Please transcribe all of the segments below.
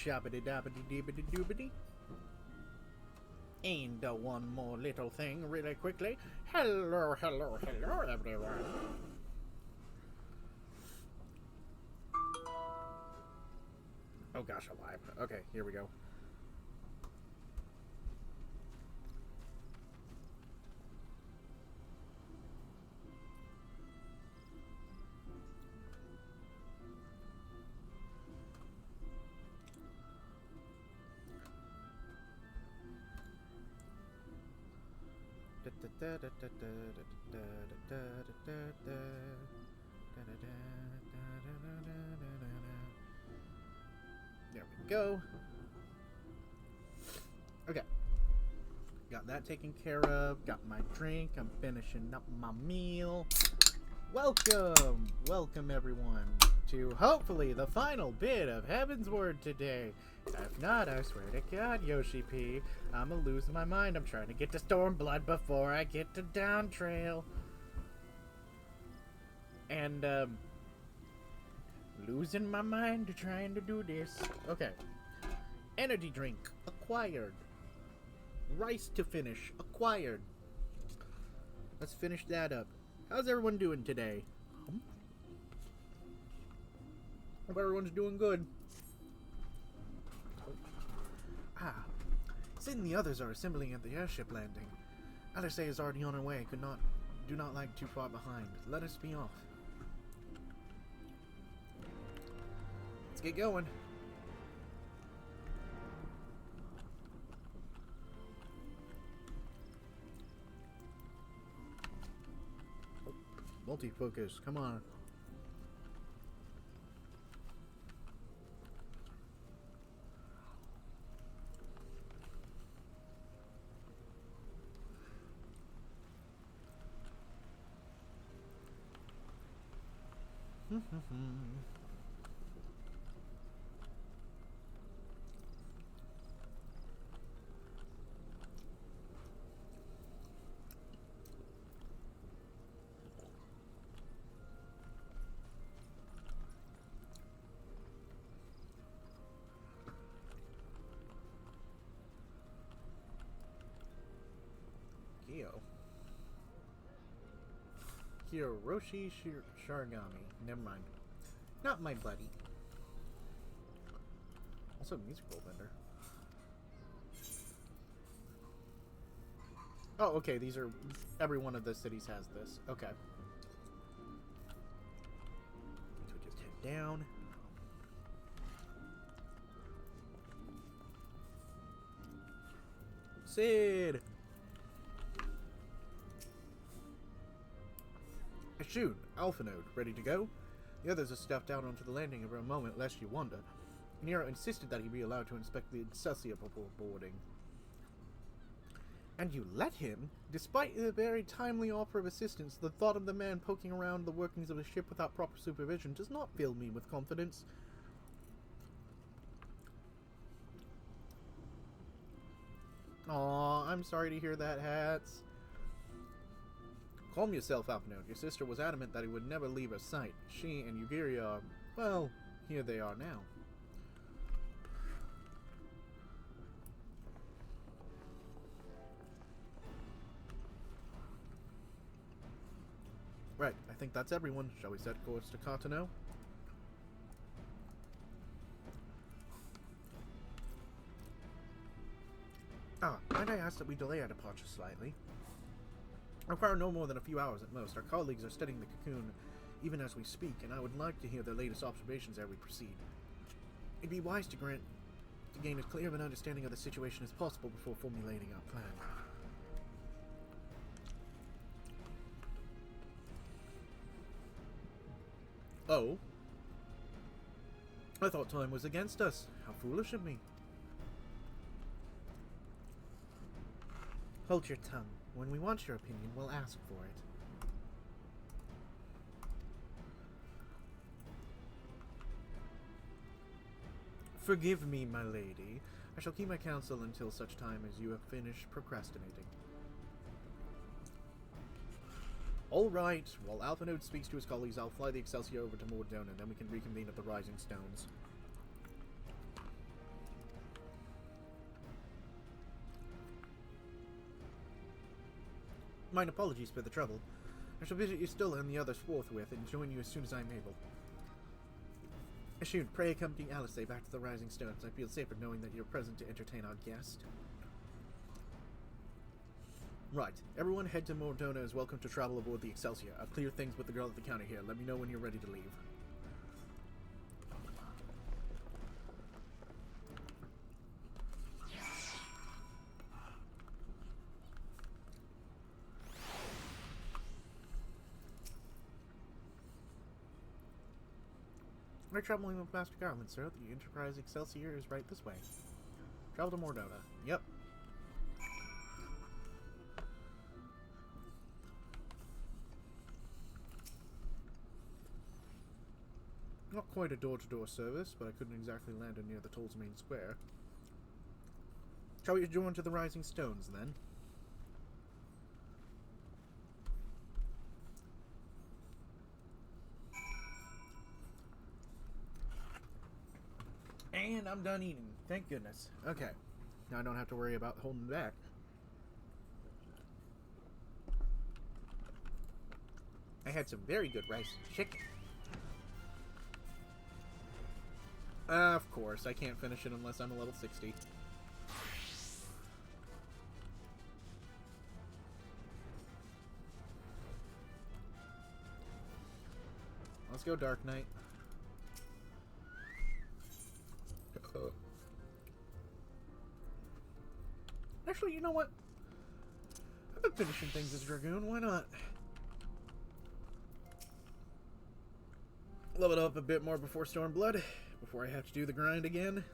Shabbity dabbity deebity doobity. And one more little thing really quickly. Hello, hello, hello, everyone. Oh gosh, alive. Okay, here we go. There we go. Okay. Got that taken care of. Got my drink. I'm finishing up my meal. Welcome! Welcome, everyone, to hopefully the final bit of Heavensward today. If not, I swear to God, Yoshi P, I'ma lose my mind. I'm trying to get to Stormblood before I get to Down Trail. And, losing my mind trying to do this. Okay. Energy drink, acquired. Rice to finish, acquired. Let's finish that up. How's everyone doing today? Hope everyone's doing good. Sid and the others are assembling at the airship landing. Alice is already on her way. Do not lag too far behind. Let us be off. Let's get going. Oh, multi-focus, come on. Hiroshi Sharigami. Never mind. Not my buddy. Also, musical vendor. Oh, okay. These are... Every one of the cities has this. Okay. So just head down. Sid! Shoot, Alpha Node, ready to go? The others are stepped out onto the landing for a moment, lest you wander. Nero insisted that he be allowed to inspect the Excelsior before boarding. And you let him? Despite the very timely offer of assistance, the thought of the man poking around the workings of a ship without proper supervision does not fill me with confidence. Aw, I'm sorry to hear that, Hats. Calm yourself, Alphanode. Your sister was adamant that he would never leave her sight. She and Yugiri are, well, here they are now. Right, I think that's everyone. Shall we set course to Cartano? Might I ask that we delay our departure slightly? Require no more than a few hours at most. Our colleagues are studying the cocoon even as we speak, and I would like to hear their latest observations as we proceed. It'd be wise to gain as clear of an understanding of the situation as possible before formulating our plan. Oh? I thought time was against us. How foolish of me. Hold your tongue. When we want your opinion, we'll ask for it. Forgive me, my lady. I shall keep my counsel until such time as you have finished procrastinating. Alright, while Alphanode speaks to his colleagues, I'll fly the Excelsior over to Mordona, and then we can reconvene at the Rising Stones. Mine apologies for the trouble. I shall visit you still and the others forthwith, and join you as soon as I am able. Ashun, pray accompany Alice back to the Rising Stones. I feel safer knowing that you're present to entertain our guest. Right. Everyone head to Mordona is welcome to travel aboard the Excelsior. I've cleared things with the girl at the counter here. Let me know when you're ready to leave. We're traveling with Master Garland, sir. The Enterprise Excelsior is right this way. Travel to Mordona. Yep. Not quite a door-to-door service, but I couldn't exactly land her near the toll's main square. Shall we adjourn to the Rising Stones, then? And I'm done eating. Thank goodness. Okay. Now I don't have to worry about holding back. I had some very good rice and chicken. Of course, I can't finish it unless I'm a level 60. Let's go, Dark Knight. Actually, you know what? I've been finishing things as Dragoon. Why not? Level it up a bit more before Stormblood, before I have to do the grind again.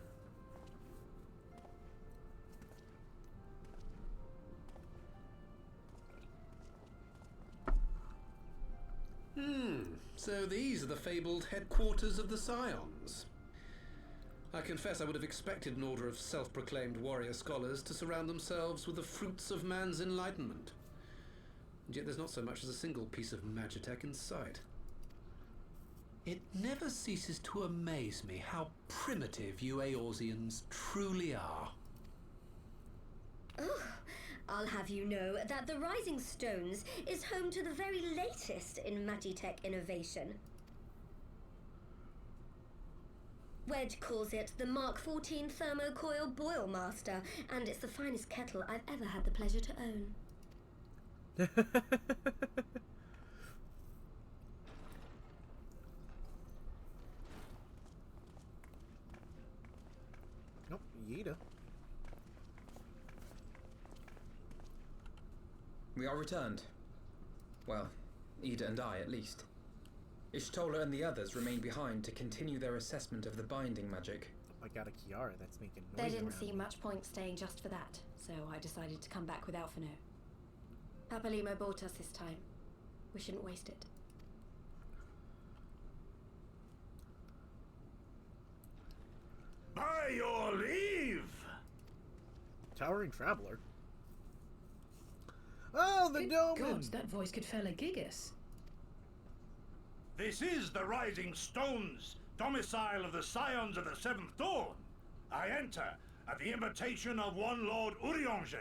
So these are the fabled headquarters of the Scions. I confess I would have expected an order of self-proclaimed warrior scholars to surround themselves with the fruits of man's enlightenment. And yet there's not so much as a single piece of magitech in sight. It never ceases to amaze me how primitive you Eorzeans truly are. Oh, I'll have you know that the Rising Stones is home to the very latest in magitech innovation. Wedge calls it the Mark 14 Thermocoil Boil Master, and it's the finest kettle I've ever had the pleasure to own. Nope, Yida. We are returned. Well, Ida and I, at least. Ishtola and the others remain behind to continue their assessment of the binding magic. I got a Kiara that's making noise. There didn't around seem me. much point staying just for that, so I decided to come back without Fano. Papalimo bought us this time. We shouldn't waste it. By your leave! Towering Traveler. Oh, the Doman! God, that voice could fell a gigas. This is the Rising Stones, domicile of the Scions of the Seventh Dawn. I enter at the invitation of one Lord Urianger.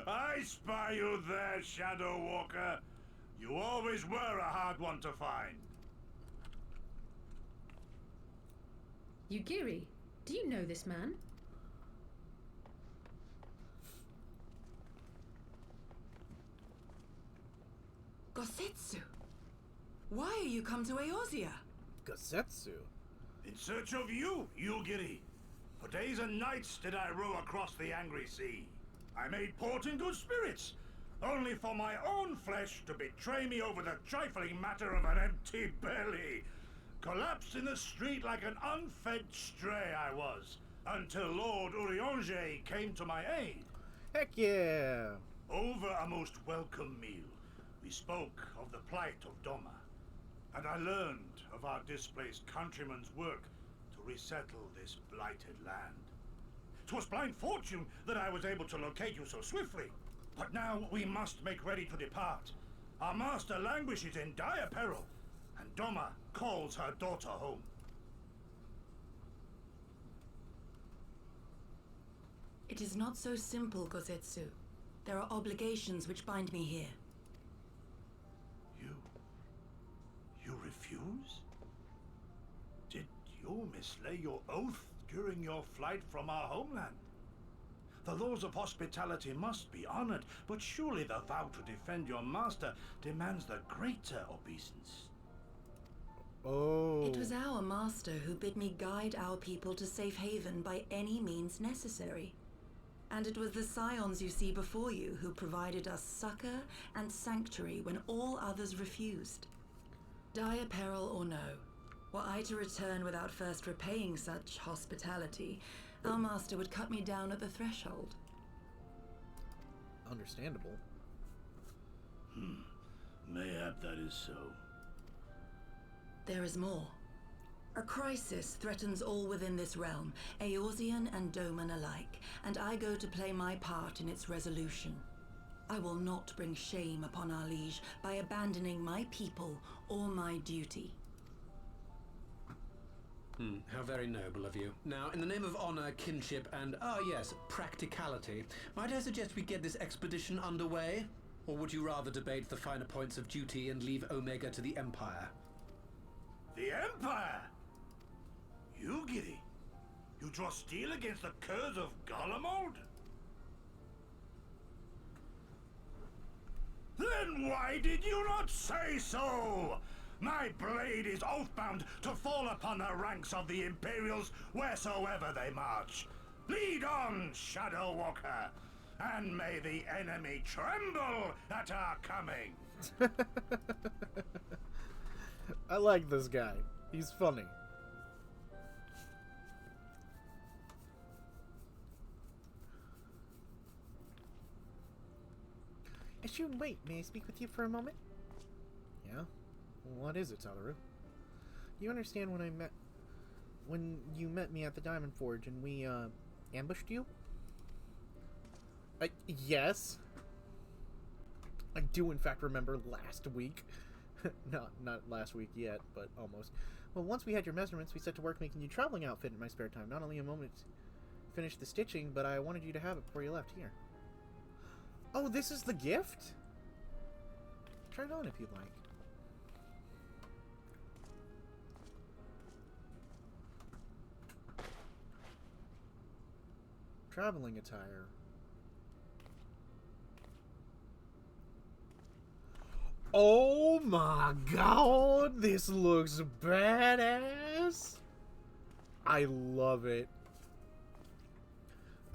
I spy you there, Shadow Walker. You always were a hard one to find. Yugiri, do you know this man? Gosetsu, why are you come to Eorzea? Gosetsu. In search of you, Yugiri. For days and nights did I row across the angry sea. I made port in good spirits, only for my own flesh to betray me over the trifling matter of an empty belly. Collapsed in the street like an unfed stray I was, until Lord Urianger came to my aid. Heck yeah! Over a most welcome meal, we spoke of the plight of Doma, and I learned of our displaced countrymen's work to resettle this blighted land. 'Twas blind fortune that I was able to locate you so swiftly, but now we must make ready to depart. Our master languishes in dire peril, and Doma calls her daughter home. It is not so simple, Gosetsu. There are obligations which bind me here. You refuse? Did you mislay your oath during your flight from our homeland? The laws of hospitality must be honored, but surely the vow to defend your master demands the greater obeisance. Oh. It was our master who bid me guide our people to safe haven by any means necessary. And it was the scions you see before you who provided us succor and sanctuary when all others refused. Dire peril or no, were I to return without first repaying such hospitality, our master would cut me down at the threshold. Understandable. Mayhap that is so. There is more. A crisis threatens all within this realm, Eorzean and Doman alike, and I go to play my part in its resolution. I will not bring shame upon our liege by abandoning my people or my duty. How very noble of you. Now, in the name of honor, kinship, and, yes, practicality, might I suggest we get this expedition underway? Or would you rather debate the finer points of duty and leave Omega to the Empire? The Empire? You, Giddy? You draw steel against the curs of Garlemald? Then why did you not say so? My blade is oathbound to fall upon the ranks of the Imperials wheresoever they march. Lead on, Shadow Walker, and may the enemy tremble at our coming. I like this guy. He's funny. Ashun, wait, may I speak with you for a moment? Yeah? What is it, Tadaru? You understand when you met me at the Diamond Forge and we, ambushed you? Yes. I do in fact remember last week. Not last week yet, but almost. Well, once we had your measurements, we set to work making you a traveling outfit in my spare time. Not only a moment to finish the stitching, but I wanted you to have it before you left here. Oh, this is the gift? Try it on if you'd like. Traveling attire. Oh my god, this looks badass. I love it.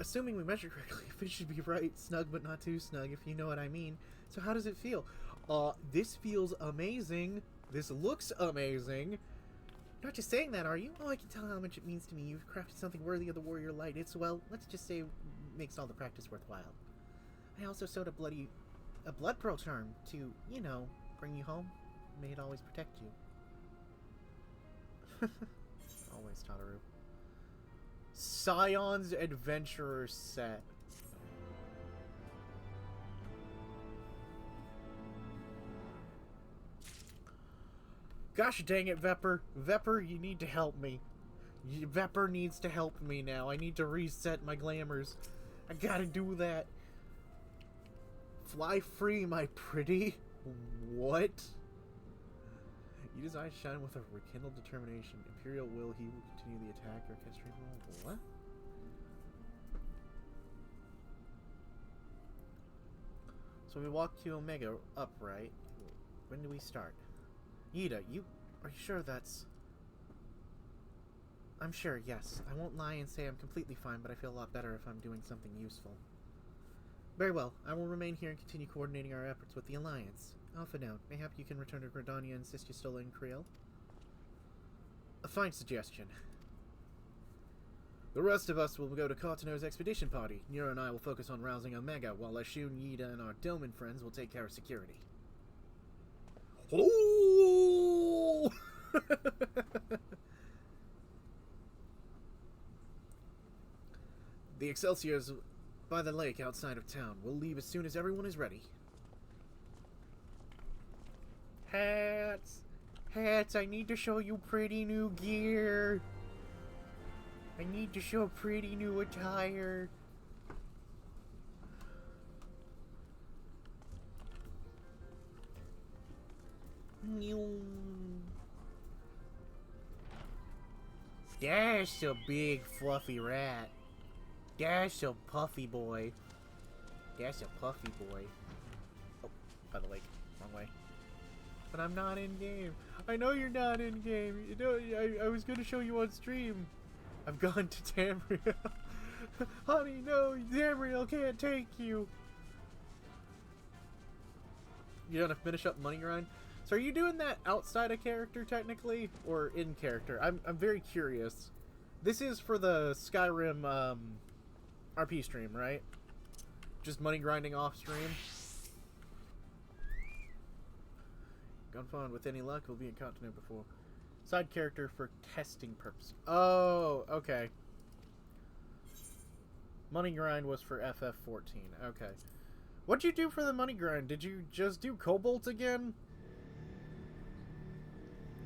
Assuming we measure correctly, if it should be right, snug but not too snug, if you know what I mean. So how does it feel? This feels amazing. This looks amazing. Not just saying that, are you? Oh, I can tell how much it means to me. You've crafted something worthy of the warrior light. It's, well, let's just say makes all the practice worthwhile. I also sewed a blood pearl charm to, you know, bring you home. May it always protect you. Always, Tadaru. Scion's Adventurer set. Gosh dang it, Vepper. Vepper, you need to help me. Vepper needs to help me now. I need to reset my glamours. I gotta do that. Fly free, my pretty. What? You desire to shine with a rekindled determination. Imperial will, he will continue the attack or orchestrate. What? So we walk to Omega up, right? When do we start? Yida, are you sure that's... I'm sure, yes. I won't lie and say I'm completely fine, but I feel a lot better if I'm doing something useful. Very well. I will remain here and continue coordinating our efforts with the Alliance. Off a note, mayhap you can return to Gridania and Sististola in Creel? A fine suggestion. The rest of us will go to Carteno's expedition party. Nero and I will focus on rousing Omega, while Ashun, Yida, and our Doman friends will take care of security. Oh! The Excelsior's by the lake outside of town. We'll leave as soon as everyone is ready. Hats! Hats, I need to show you pretty new gear. I need to show pretty new attire. That's a big fluffy rat. That's a puffy boy. That's a puffy boy. Oh, by the lake. Wrong way. But I'm not in game. I know you're not in game. You know, I was gonna show you on stream. I've gone to Tamriel. Honey, no, Tamriel can't take you. You gotta finish up Money Grind. So are you doing that outside of character technically, or in character? I'm very curious. This is for the Skyrim RP stream, right? Just money grinding off stream. Gone fun. With any luck, we'll be in continent before. Side character for testing purposes. Oh, okay. Money grind was for FF14. Okay. What'd you do for the money grind? Did you just do Cobalt again?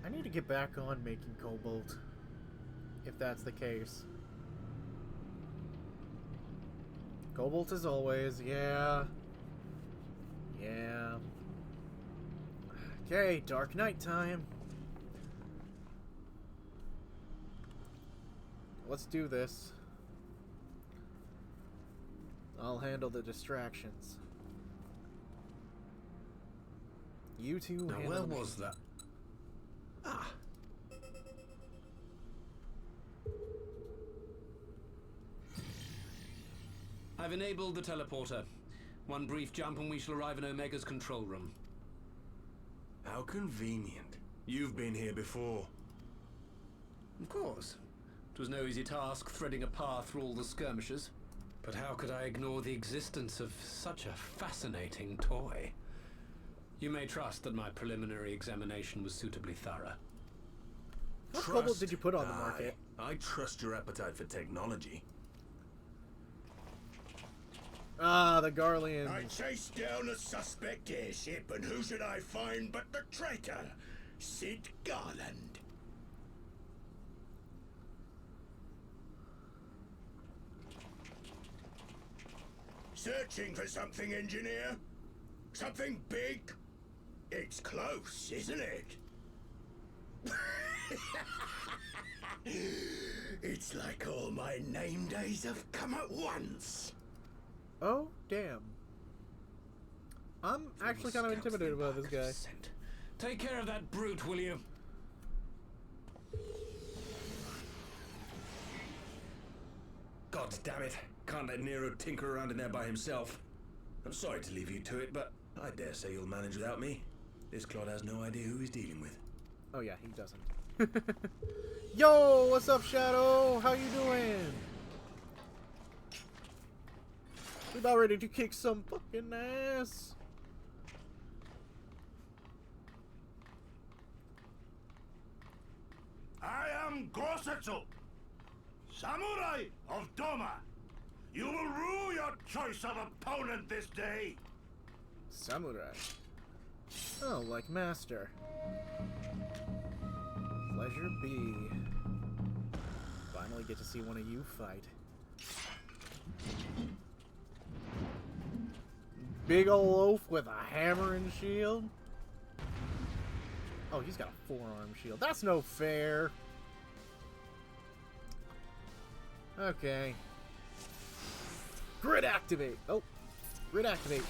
I need to get back on making Cobalt, if that's the case. Cobalt as always, yeah. Yeah. Okay, Dark Knight time. Let's do this. I'll handle the distractions. You two Now, handle where the was that? Ah. I've enabled the teleporter. One brief jump and we shall arrive in Omega's control room. How convenient. You've been here before. Of course. It was no easy task threading a path through all the skirmishes. But how could I ignore the existence of such a fascinating toy? You may trust that my preliminary examination was suitably thorough. What Cobalt did you put on the market? I trust your appetite for technology. Ah, the Garleans. I chased down a suspect airship, and who should I find but the traitor, Sid Garland. Searching for something, engineer? Something big? It's close, isn't it? It's like all my name days have come at once. Oh, damn. I'm actually kind of intimidated by this guy. Take care of that brute, will you? God damn it. Can't let Nero tinker around in there by himself. I'm sorry to leave you to it, but I dare say you'll manage without me. This clod has no idea who he's dealing with. Oh yeah, he doesn't. Yo, what's up, Shadow? How you doing? We about ready to kick some fucking ass. I am Gosetsu, Samurai of Doma. You will rue your choice of opponent this day. Samurai. Oh, like master. Pleasure be. Finally get to see one of you fight. Big ol' oaf with a hammer and shield. Oh, he's got a forearm shield. That's no fair. Okay. Grid activate. Oh, grid activate.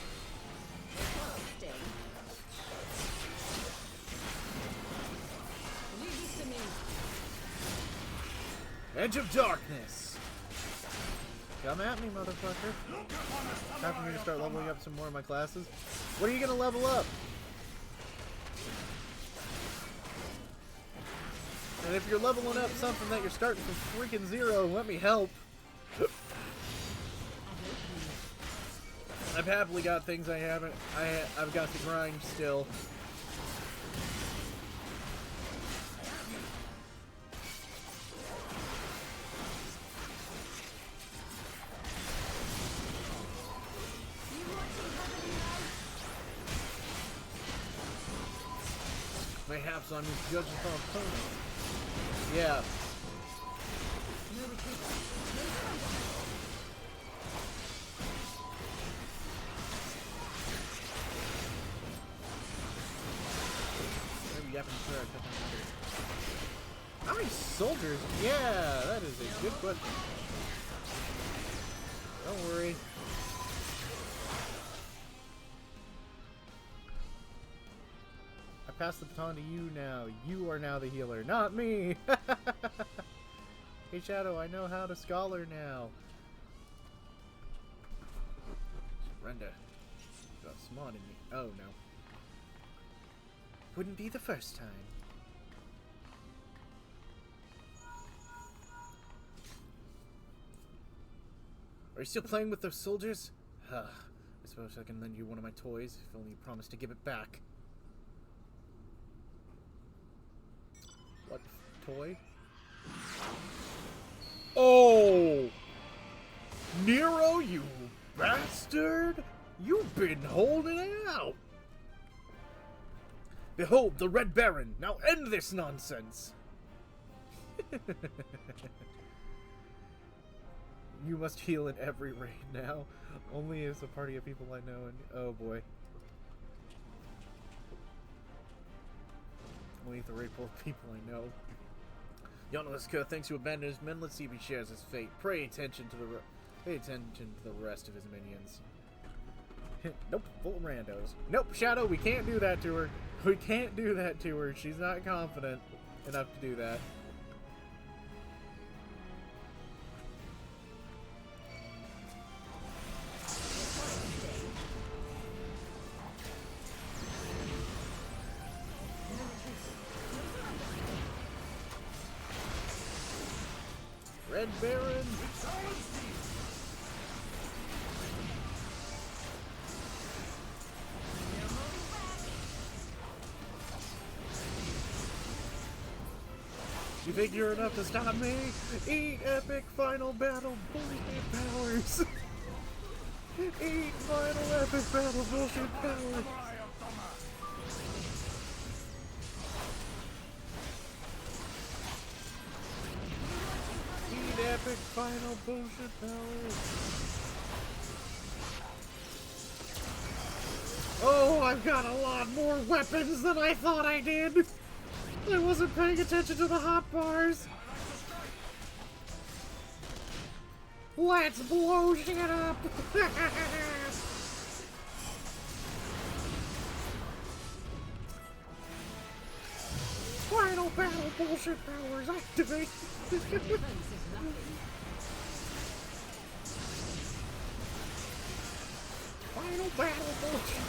Edge of Darkness. Come at me, motherfucker. Time for me to start leveling up some more of my classes. What are you gonna level up? And if you're leveling up something that you're starting from freaking zero, let me help. I've happily got things I haven't. I've got to grind still. Mayhaps I'm misjudging my opponent. Yeah. yapping sure I cut down others. How many soldiers? Yeah, that is a good question. Don't worry. I pass the baton to you now. You are now the healer, not me! Hey Shadow, I know how to scholar now. Surrender. Got smart in me. Oh no. Wouldn't be the first time. Are you still playing with those soldiers? I suppose I can lend you one of my toys, if only you promise to give it back. What toy? Oh! Nero, you bastard! You've been holding out! Behold the Red Baron! Now end this nonsense! You must heal in every raid now. Only as a party of people I know and... Oh boy. Only the raid for people I know. Yonaliska thinks you abandoned his men. Let's see if he shares his fate. Pay attention to the rest of his minions. Nope, full of randos. Nope, Shadow, we can't do that to her. We can't do that to her. She's not confident enough to do that. Red Baron! You think you're enough to stop me? Eat epic final battle bullshit powers! Eat final epic battle bullshit powers! Eat epic final bullshit powers! Oh, I've got a lot more weapons than I thought I did! I wasn't paying attention to the hotbars. Let's blow shit up. Final battle bullshit powers activate. Final battle bullshit.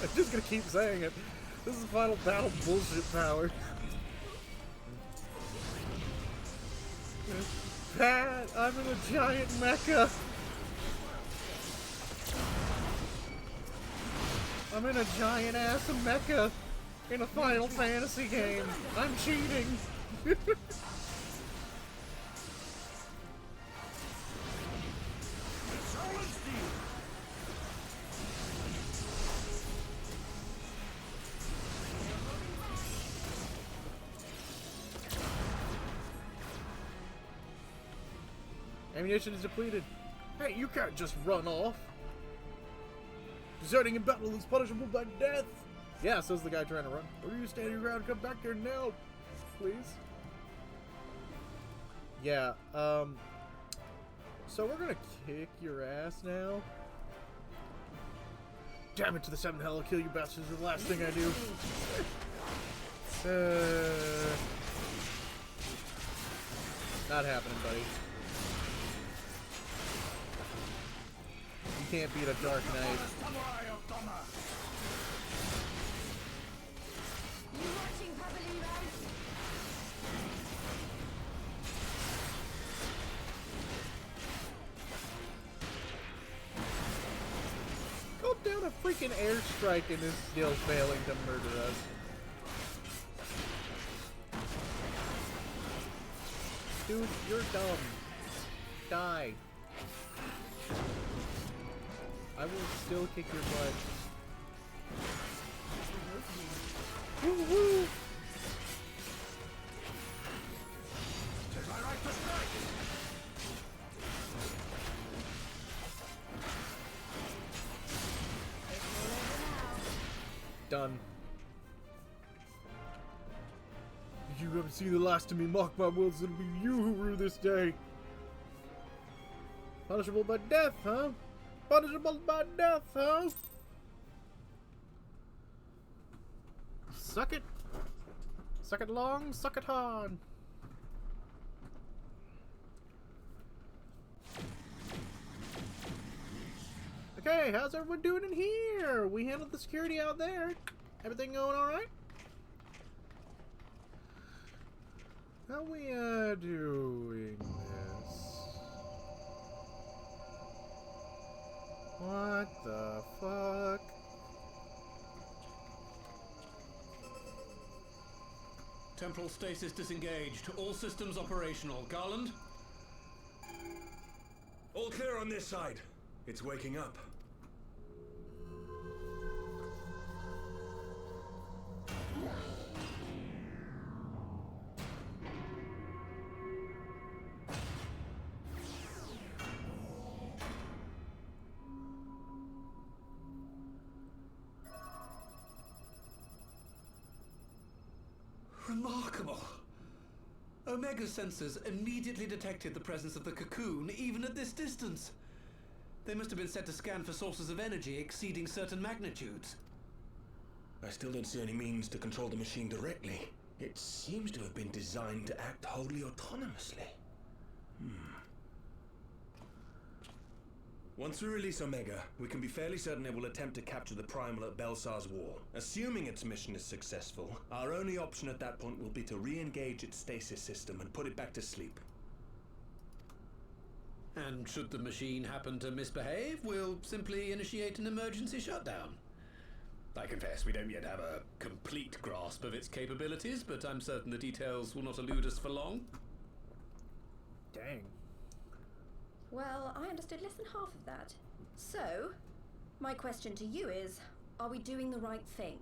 I'm just gonna keep saying it. This is final battle bullshit power. Pat, I'm in a giant mecha. I'm in a giant ass mecha in a Final Fantasy game. I'm cheating. Ammunition is depleted. Hey, you can't just run off. Deserting in battle is punishable by death. Yeah, says the guy trying to run. Or are you standing your ground? Come back here now, please. Yeah, so we're gonna kick your ass now. Damn it to the 7 hell, I'll kill you bastards. The last thing I do. Not happening, buddy. You can't beat a Dark Knight. Go down a freaking airstrike and is still failing to murder us. Dude, you're dumb. Die. I will still kick your butt. Woo-hoo! Done. you haven't seen the last of me, mark my words, it'll be you who rue this day. Punishable by death, huh? Punishable by death, huh? Suck it. Suck it long, suck it hard. Okay, how's everyone doing in here? We handled the security out there. Everything going alright? How we doing this? What the fuck? Temporal stasis disengaged. All systems operational. Garland? All clear on this side. It's waking up. Remarkable. Omega sensors immediately detected the presence of the cocoon, even at this distance. They must have been set to scan for sources of energy exceeding certain magnitudes. I still don't see any means to control the machine directly. It seems to have been designed to act wholly autonomously. Once we release Omega, we can be fairly certain it will attempt to capture the Primal at Belsar's Wall. Assuming its mission is successful, our only option at that point will be to re-engage its stasis system and put it back to sleep. And should the machine happen to misbehave, we'll simply initiate an emergency shutdown. I confess we don't yet have a complete grasp of its capabilities, but I'm certain the details will not elude us for long. Dang. Well, I understood less than half of that. So, my question to you is, are we doing the right thing?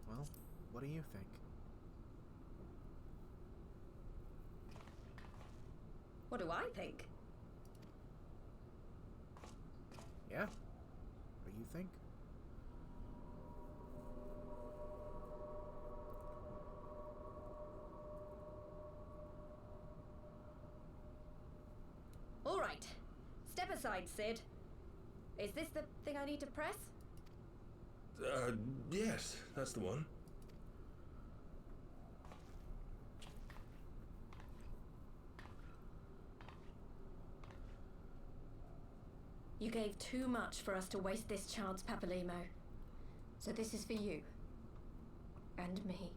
Well, what do you think? What do I think? Yeah? What do you think? All right. Step aside, Sid. Is this the thing I need to press? Yes, that's the one. You gave too much for us to waste this chance, Papalimo. So this is for you. And me.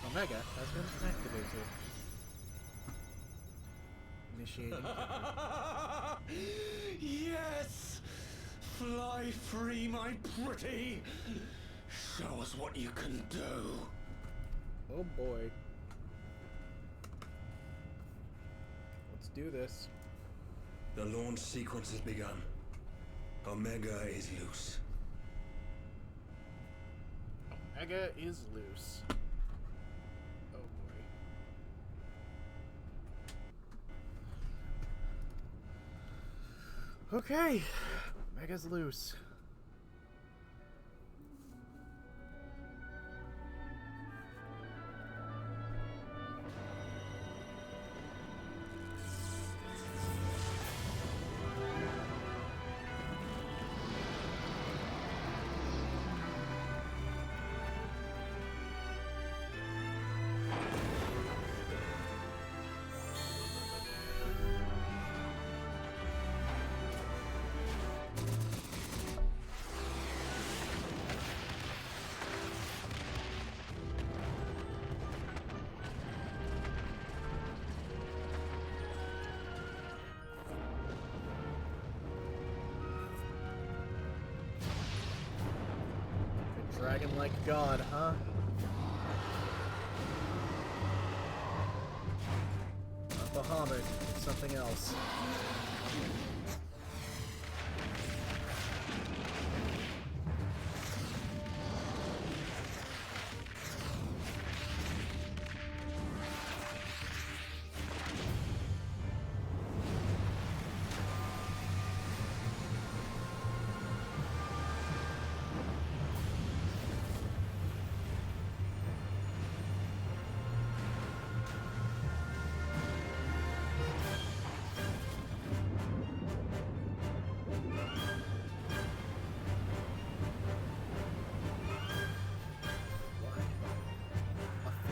Omega has been activated. Initiating. Yes! Fly free, my pretty! Show us what you can do. Oh boy. Let's do this. The launch sequence has begun. Omega is loose. Omega is loose. Oh boy. Okay. Omega's loose. Dragon like God, huh? Not Bahamut, it's something else.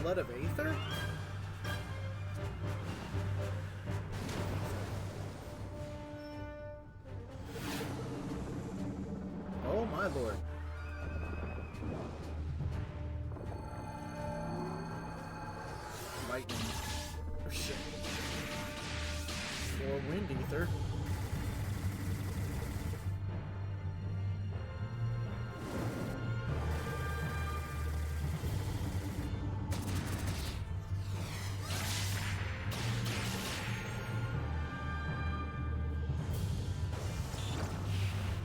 flood of aether? Oh my lord. Lightning. Oh shit. Or wind ether.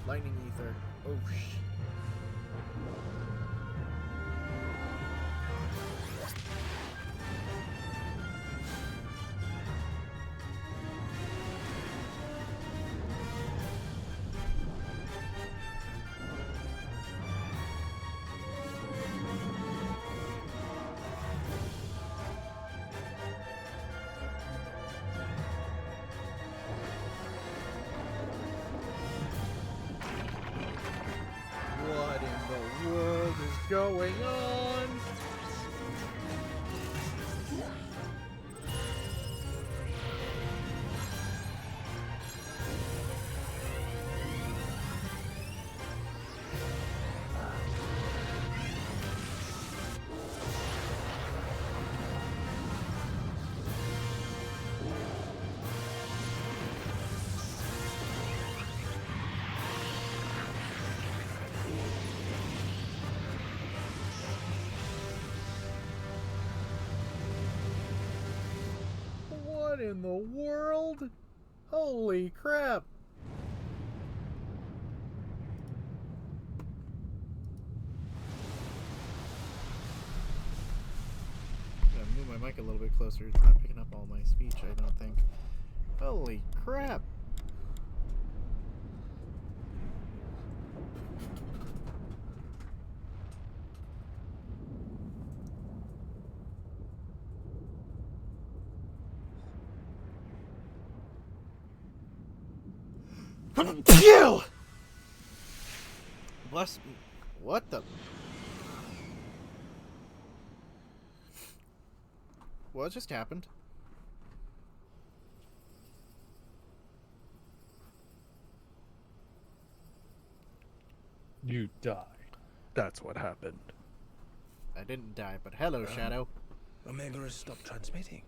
Lightning ether. Oh sh. What in the world is going on? What in the world? Holy crap! I'm gonna move my mic a little bit closer. It's not picking up all my speech, I don't think. Holy crap! Kill! Bless me. What the? What just happened? You died. That's what happened. I didn't die, but hello, Shadow. Omega has stopped transmitting.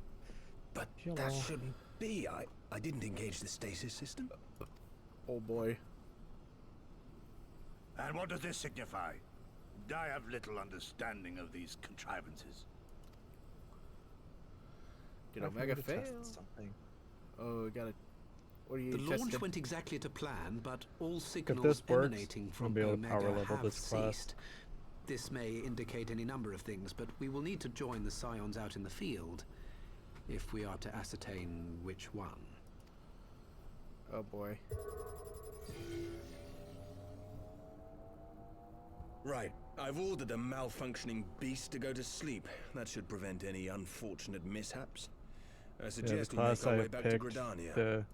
But that shouldn't be. I didn't engage the stasis system. Oh boy. And what does this signify? I have little understanding of these contrivances. Did Omega fail? Something. Oh, we gotta. What are you The testing? launch went exactly to plan, but all this signals works, emanating we'll from be able to power Omega level have this class. ceased. This may indicate any number of things, but we will need to join the Scions out in the field if we are to ascertain which one. Oh boy. Right. I've ordered a malfunctioning beast to go to sleep. That should prevent any unfortunate mishaps. I Yeah, the suggest we make class our I way back to picked Gridania. to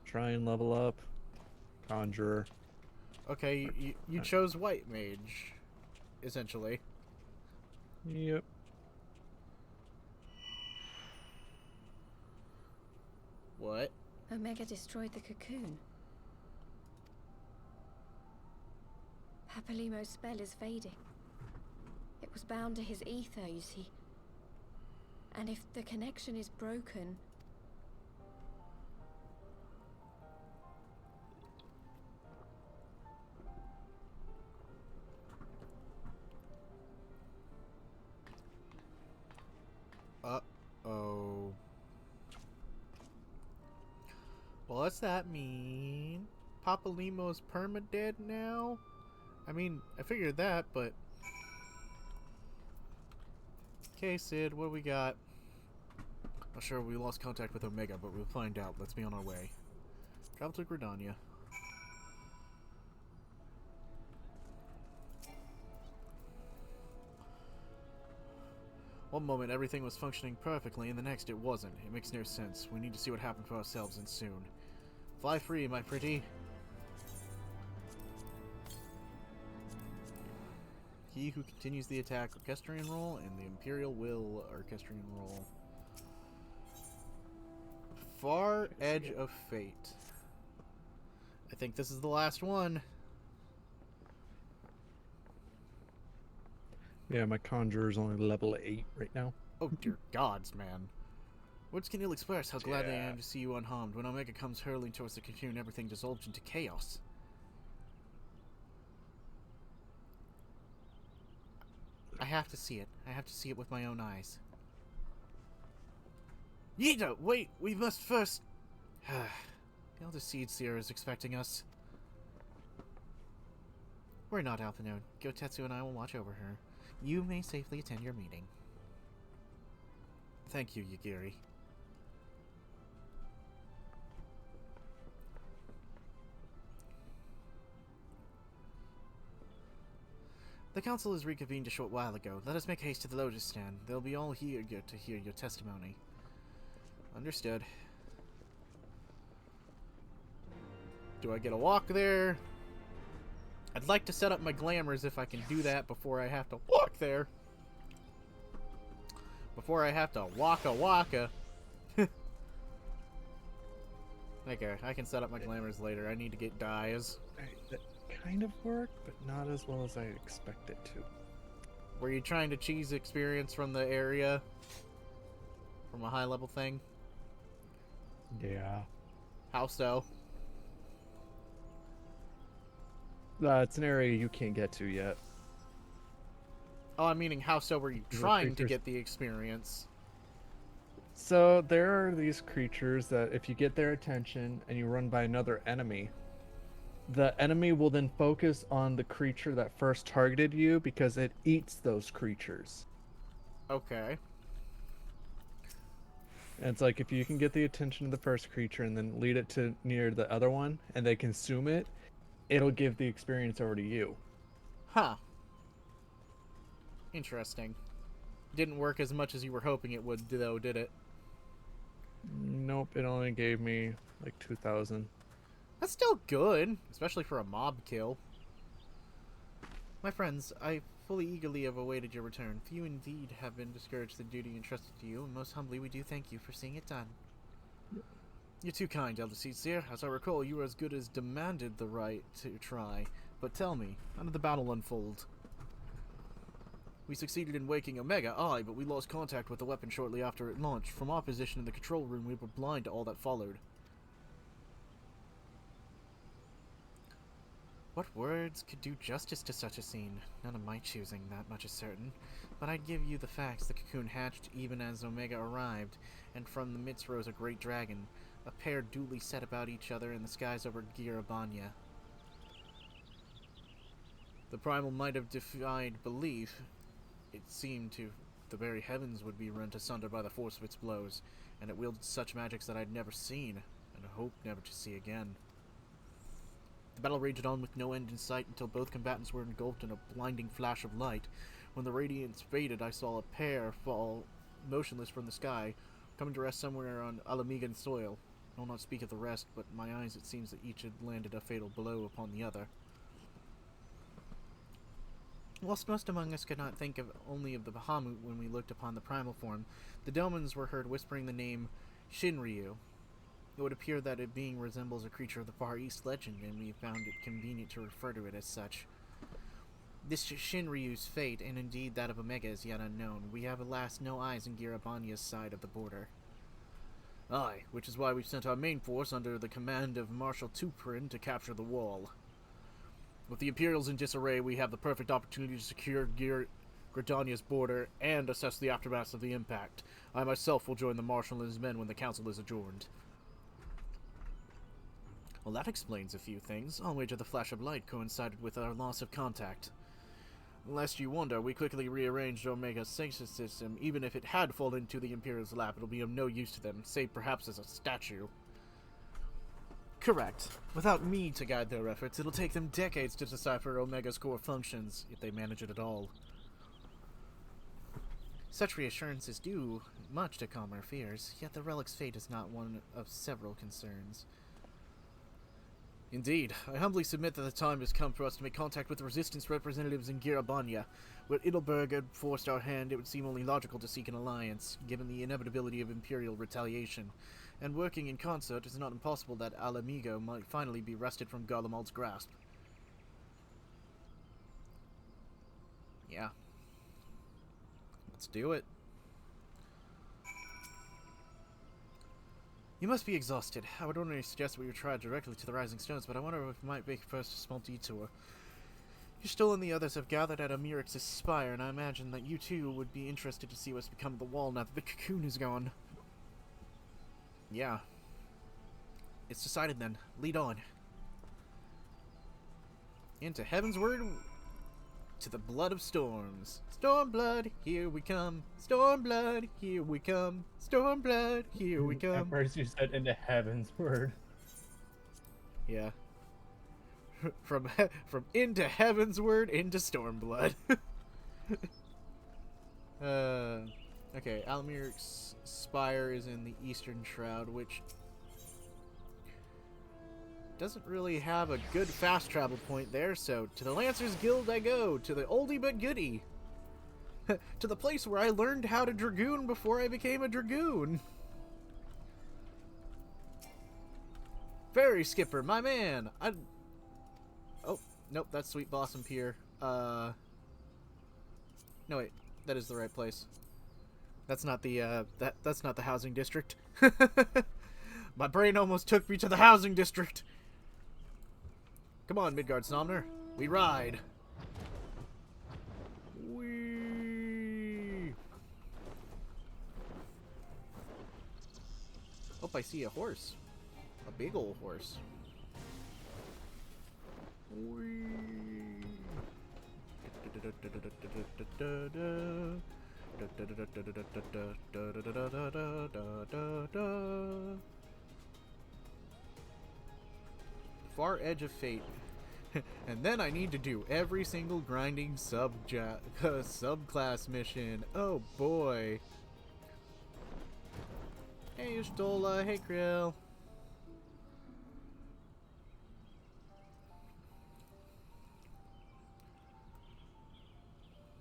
try and level up. Conjurer. Okay, you chose White Mage, essentially. Yep. What? Omega destroyed the cocoon. Papalimo's spell is fading. It was bound to his ether, you see. And if the connection is broken... Uh-oh. Well, what's that mean? Papalimo's perma-dead now? I mean, I figured that, but... Okay, Sid, what do we got? Not sure we lost contact with Omega, but we'll find out. Let's be on our way. Travel to Gridania. One moment everything was functioning perfectly, and the next it wasn't. It makes no sense. We need to see what happened for ourselves, and soon. Fly free, my pretty. He who continues the attack Orchestrion roll, and the Imperial will Orchestrion roll. Far Edge of Fate. I think this is the last one. Yeah, my conjurer's only level 8 right now. Oh dear gods, man. Words can ill express how glad I am to see you unharmed. When Omega comes hurling towards the cocoon, everything dissolves into chaos. I have to see it. I have to see it with my own eyes. Yida, wait! We must first... The Elder Seedseer is expecting us. We're not Alphinaud. Gotetsu and I will watch over her. You may safely attend your meeting. Thank you, Yagiri. The council has reconvened a short while ago. Let us make haste to the Lotus Stand. They'll be all here to hear your testimony. Understood. Do I get a walk there? I'd like to set up my glamours if I can do that before I have to walk there. Before I have to waka. Okay, I can set up my glamours later. I need to get dyes. That kind of worked, but not as well as I expect it to. Were you trying to cheese experience from the area? From a high level thing? Yeah. How so? It's an area you can't get to yet. Oh, I'm meaning how so were you trying to get the experience? So there are these creatures that if you get their attention and you run by another enemy, the enemy will then focus on the creature that first targeted you because it eats those creatures. Okay. And it's like if you can get the attention of the first creature and then lead it to near the other one and they consume it, it'll give the experience over to you. Huh. Interesting. Didn't work as much as you were hoping it would, though, did it? Nope, it only gave me like 2,000. That's still good, especially for a mob kill. My friends, I fully eagerly have awaited your return. Few indeed have been discouraged the duty entrusted to you, and most humbly we do thank you for seeing it done. You're too kind, Elder Seedseer. As I recall, you were as good as demanded the right to try. But tell me, how did the battle unfold? We succeeded in waking Omega, aye, but we lost contact with the weapon shortly after it launched. From our position in the control room, we were blind to all that followed. What words could do justice to such a scene? None of my choosing, that much is certain. But I'd give you the facts. The cocoon hatched even as Omega arrived, and from the midst rose a great dragon. A pair duly set about each other in the skies over Girabanya. The primal might have defied belief. It seemed to the very heavens would be rent asunder by the force of its blows, and it wielded such magics that I'd never seen, and hope never to see again. The battle raged on with no end in sight until both combatants were engulfed in a blinding flash of light. When the radiance faded, I saw a pair fall motionless from the sky, coming to rest somewhere on Alamigan soil. I will not speak of the rest, but my eyes it seems that each had landed a fatal blow upon the other. Whilst most among us could not think only of the Bahamut when we looked upon the primal form, the Domans were heard whispering the name Shinryu. It would appear that it being resembles a creature of the Far East legend, and we found it convenient to refer to it as such. This Shinryu's fate, and indeed that of Omega, is yet unknown. We have alas no eyes in Girabanya's side of the border. Aye, which is why we've sent our main force under the command of Marshal Tuprin to capture the wall. With the Imperials in disarray, we have the perfect opportunity to secure Gridania's border and assess the aftermath of the impact. I myself will join the Marshal and his men when the council is adjourned. Well, that explains a few things. I'll wager the flash of light coincided with our loss of contact. Lest you wonder, we quickly rearranged Omega's stasis system. Even if it had fallen into the Imperial's lap, it'll be of no use to them, save perhaps as a statue. Correct. Without me to guide their efforts, it'll take them decades to decipher Omega's core functions, if they manage it at all. Such reassurances do much to calm our fears, yet the relic's fate is not one of several concerns. Indeed. I humbly submit that the time has come for us to make contact with the Resistance representatives in Girabanya. Where Idelberg had forced our hand, it would seem only logical to seek an alliance, given the inevitability of Imperial retaliation. And working in concert, it's not impossible that Alamigo might finally be wrested from Garlemald's grasp. Yeah. Let's do it. You must be exhausted. I would ordinarily suggest we would try directly to the Rising Stones, but I wonder if we might make first a small detour. Stoll and the others have gathered at Amirix's spire, and I imagine that you too would be interested to see what's become of the wall now that the cocoon is gone. Yeah. It's decided then. Lead on. Into Heavensward, to the blood of storms. Stormblood, here we come. Stormblood, here we come. Stormblood, here we come. At first you said into Heavensward. Yeah. From into Heavensward into Stormblood. Okay, Almiric's spire is in the Eastern Shroud, which doesn't really have a good fast travel point there, so to the Lancers Guild I go, to the oldie but goodie. To the place where I learned how to dragoon before I became a dragoon. Fairy Skipper, my man! Oh, nope, that's Sweet Blossom Pier. No wait, that is the right place. That's not the, that's not the housing district. My brain almost took me to the housing district! Come on, Midgard Snomner. We ride! Whee! Oh, I see a horse. A big old horse. Whee! Far edge of fate. And then I need to do every single grinding subclass mission. Oh boy. Hey Ustola, hey Krill.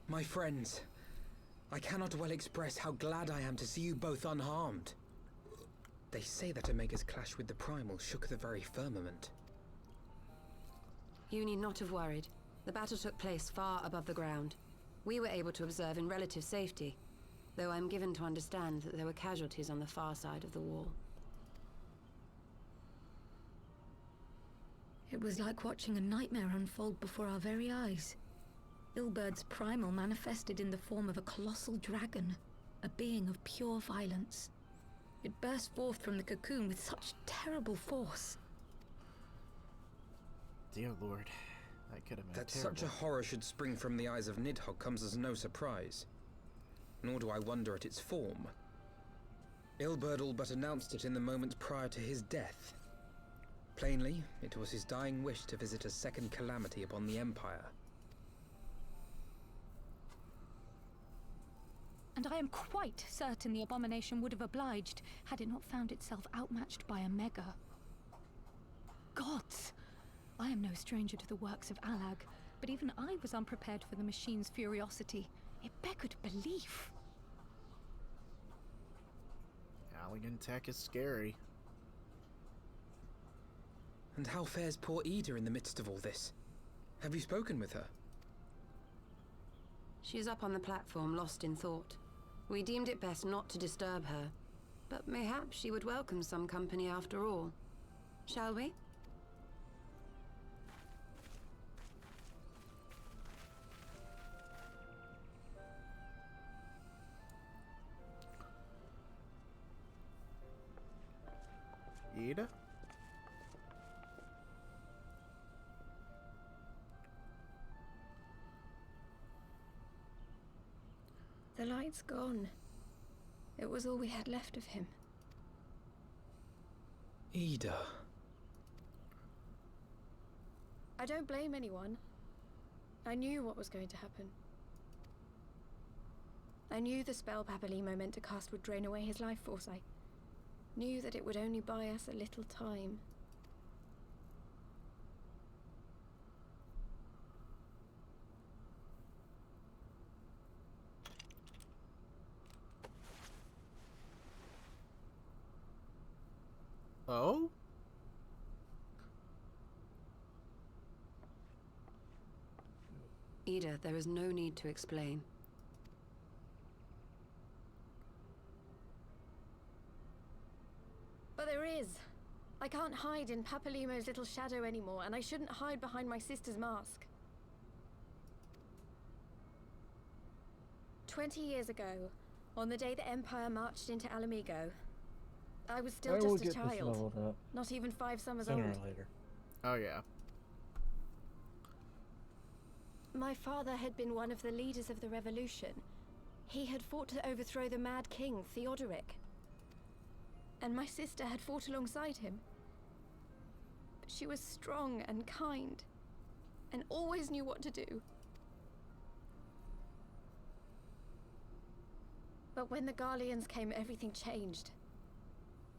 My friends, I cannot well express how glad I am to see you both unharmed. They say that Omega's clash with the Primal shook the very firmament. You need not have worried. The battle took place far above the ground. We were able to observe in relative safety, though I'm given to understand that there were casualties on the far side of the wall. It was like watching a nightmare unfold before our very eyes. Ilberd's primal manifested in the form of a colossal dragon, a being of pure violence. It burst forth from the cocoon with such terrible force. Dear Lord, that could have been That terrible. such a horror should spring from the eyes of Nidhogg comes as no surprise. Nor do I wonder at its form. Ilberd all but announced it in the moments prior to his death. Plainly, it was his dying wish to visit a second calamity upon the Empire. And I am quite certain the abomination would have obliged had it not found itself outmatched by Omega. Gods! I am no stranger to the works of Alag, but even I was unprepared for the machine's furiosity. It beggared belief. Allegan tech is scary. And how fares poor Ida in the midst of all this? Have you spoken with her? She's up on the platform, lost in thought. We deemed it best not to disturb her, but mayhaps she would welcome some company after all. Shall we? Ida? The light's gone. It was all we had left of him. Ida. I don't blame anyone. I knew what was going to happen. I knew the spell Papalimo meant to cast would drain away his life force. I... knew that it would only buy us a little time. Oh? Ida, there is no need to explain. But there is. I can't hide in Papalimo's little shadow anymore, and I shouldn't hide behind my sister's mask. 20 years ago, on the day the Empire marched into Alamigo, I was still just a child. Not even 5 summers old. Sooner or later. Oh, yeah. My father had been one of the leaders of the revolution. He had fought to overthrow the Mad King, Theodoric. And my sister had fought alongside him. But she was strong and kind, and always knew what to do. But when the Garleans came, everything changed.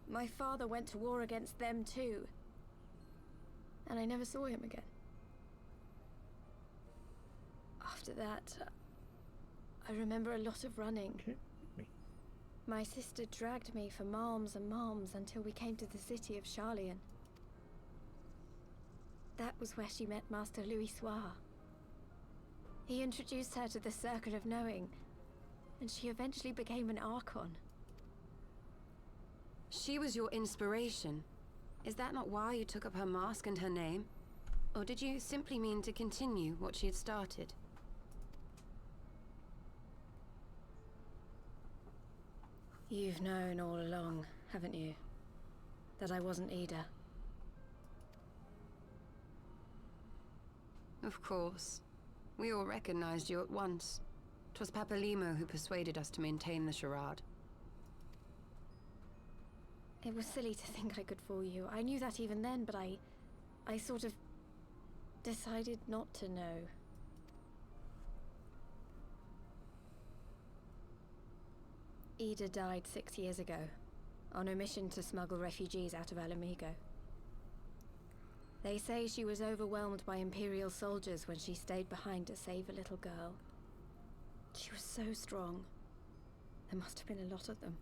My father went to war against them too. And I never saw him again. After that, I remember a lot of running. My sister dragged me for malms and malms until we came to the city of Charlian. That was where she met Master Louis Soir. He introduced her to the Circle of Knowing, and she eventually became an Archon. She was your inspiration. Is that not why you took up her mask and her name? Or did you simply mean to continue what she had started? You've known all along, haven't you? That I wasn't Ida. Of course. We all recognized you at once. 'Twas Papalimo who persuaded us to maintain the charade. It was silly to think I could fool you. I knew that even then, but I sort of decided not to know. Ida died 6 years ago, on a mission to smuggle refugees out of Alamigo. They say she was overwhelmed by Imperial soldiers when she stayed behind to save a little girl. She was so strong. There must have been a lot of them.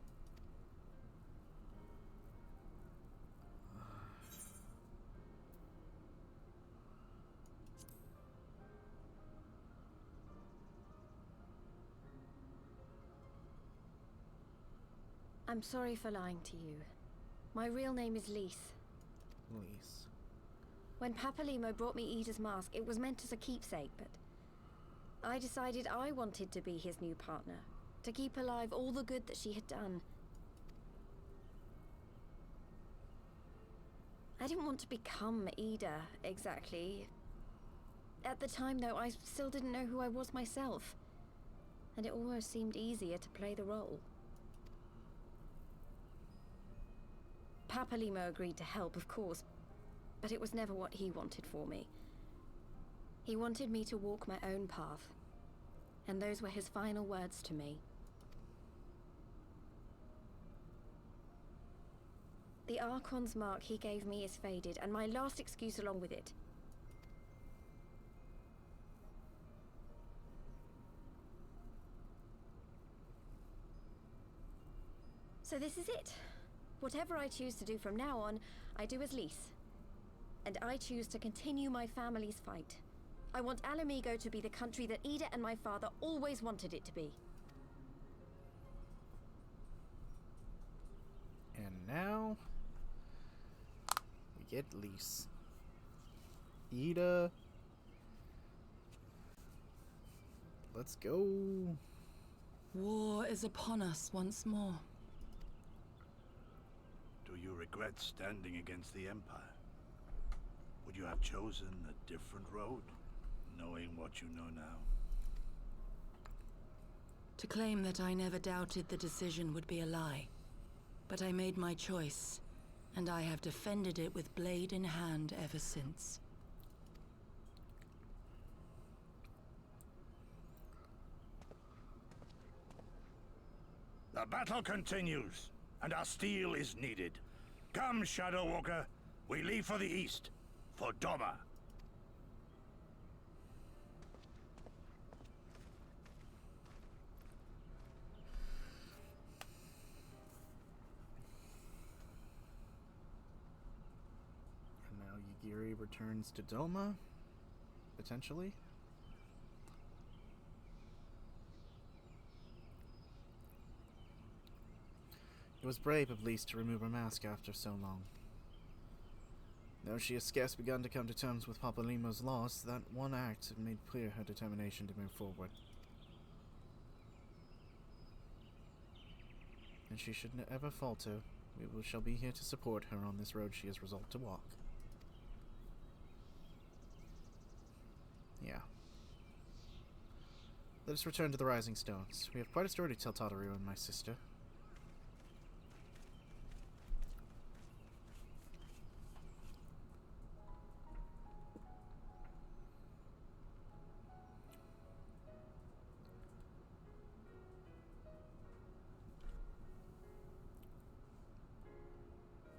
I'm sorry for lying to you. My real name is Lise. Lise. When Papalimo brought me Ida's mask, it was meant as a keepsake, but I decided I wanted to be his new partner, to keep alive all the good that she had done. I didn't want to become Ida, exactly. At the time, though, I still didn't know who I was myself, and it almost seemed easier to play the role. Papalimo agreed to help, of course, but it was never what he wanted for me. He wanted me to walk my own path, and those were his final words to me. The Archon's mark he gave me is faded, and my last excuse along with it. So this is it. Whatever I choose to do from now on, I do as Lise. And I choose to continue my family's fight. I want Alamigo to be the country that Ida and my father always wanted it to be. And now we get Lise. Ida. Let's go. War is upon us once more. Do you regret standing against the Empire? Would you have chosen a different road, knowing what you know now? To claim that I never doubted the decision would be a lie. But I made my choice, and I have defended it with blade in hand ever since. The battle continues, and our steel is needed. Come, Shadow Walker, we leave for the east, for Doma. Giri returns to Doma, potentially. It was brave of Lise to remove her mask after so long. Though she has scarce begun to come to terms with Papalymo's loss, that one act made clear her determination to move forward. And she should ever falter. Shall be here to support her on this road she has resolved to walk. Yeah. Let us return to the Rising Stones. We have quite a story to tell Tataru and my sister.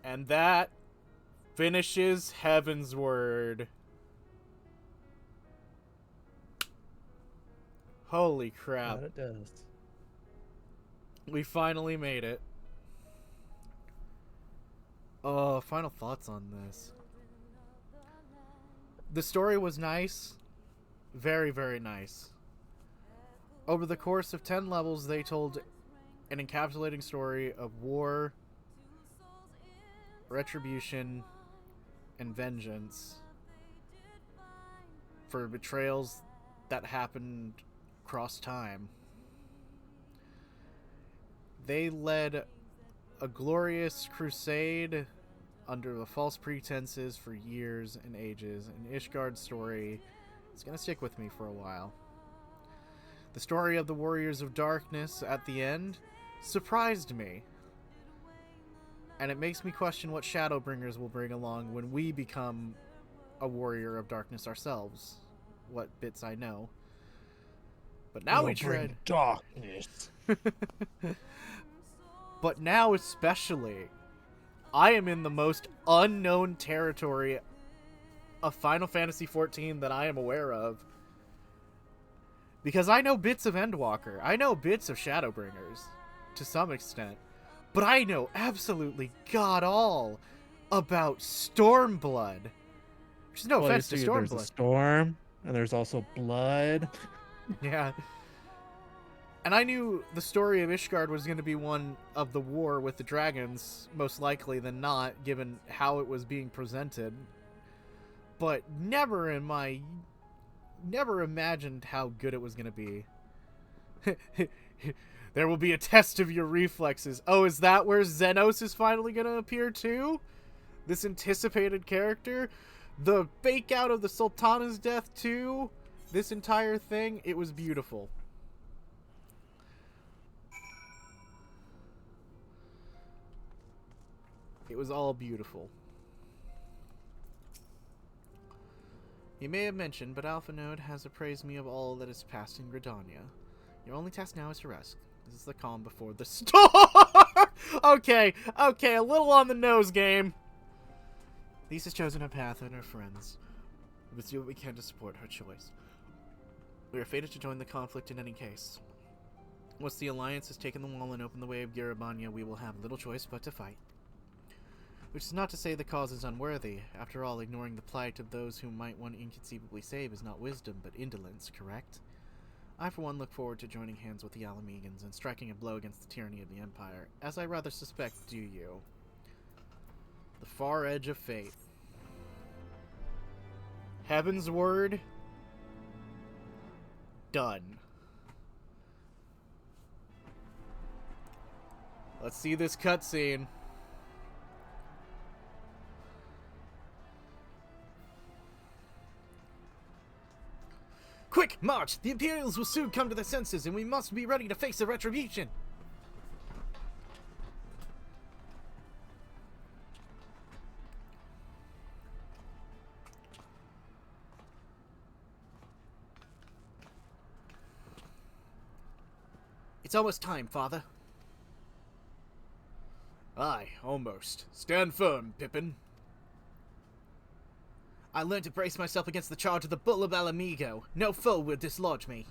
And that finishes Heavensward. Holy crap. That it does. We finally made it. Oh, final thoughts on this. The story was nice. Very, very nice. Over the course of 10 levels, they told an encapsulating story of war, retribution, and vengeance for betrayals that happened across time. They led a glorious crusade under the false pretenses for years and ages, and Ishgard's story is going to stick with me for a while. The story of the Warriors of Darkness at the end surprised me. And it makes me question what Shadowbringers will bring along when we become a Warrior of Darkness ourselves. What bits I know. But now we dread darkness. But now especially, I am in the most unknown territory of Final Fantasy XIV that I am aware of. Because I know bits of Endwalker. I know bits of Shadowbringers, to some extent. But I know absolutely god all about Stormblood. Which is no offense to Stormblood. There's a storm, and there's also blood. Yeah. And I knew the story of Ishgard was going to be one of the war with the dragons, most likely than not, given how it was being presented. But never imagined how good it was going to be. There will be a test of your reflexes. Oh, is that where Xenos is finally going to appear too? This anticipated character? The fake out of the Sultana's death too? This entire thing? It was beautiful. It was all beautiful. You may have mentioned, but Alpha Node has appraised me of all that is past in Gridania. Your only task now is to rest. This is the calm before the storm. Okay, a little on the nose game. Lise has chosen her path and her friends. We must do what we can to support her choice. We are fated to join the conflict in any case. Once the Alliance has taken the wall and opened the way of Girabania, we will have little choice but to fight. Which is not to say the cause is unworthy. After all, ignoring the plight of those whom might one inconceivably save is not wisdom, but indolence, correct? I, for one, look forward to joining hands with the Alamegans and striking a blow against the tyranny of the Empire, as I rather suspect do you. The far edge of fate. Heavensward. Done. Let's see this cutscene. Quick, march! The Imperials will soon come to their senses, and we must be ready to face the retribution! It's almost time, Father. Aye, almost. Stand firm, Pippin. I learned to brace myself against the charge of the Bull of Alamigo. No foe will dislodge me.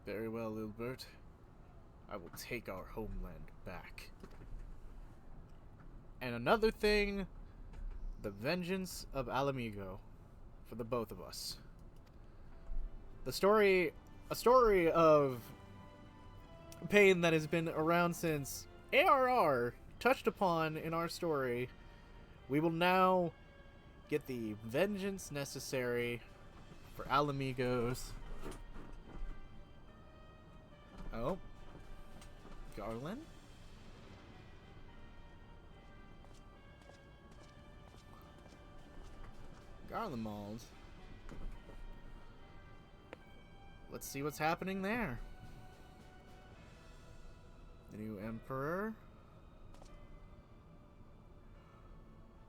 Very well, Ilbert. I will take our homeland back. And another thing, the vengeance of Alamigo for the both of us. A story of pain that has been around since ARR touched upon in our story. We will now get the vengeance necessary for Alamigos. Oh. Garland? Garlemald. Let's see what's happening there. The new Emperor.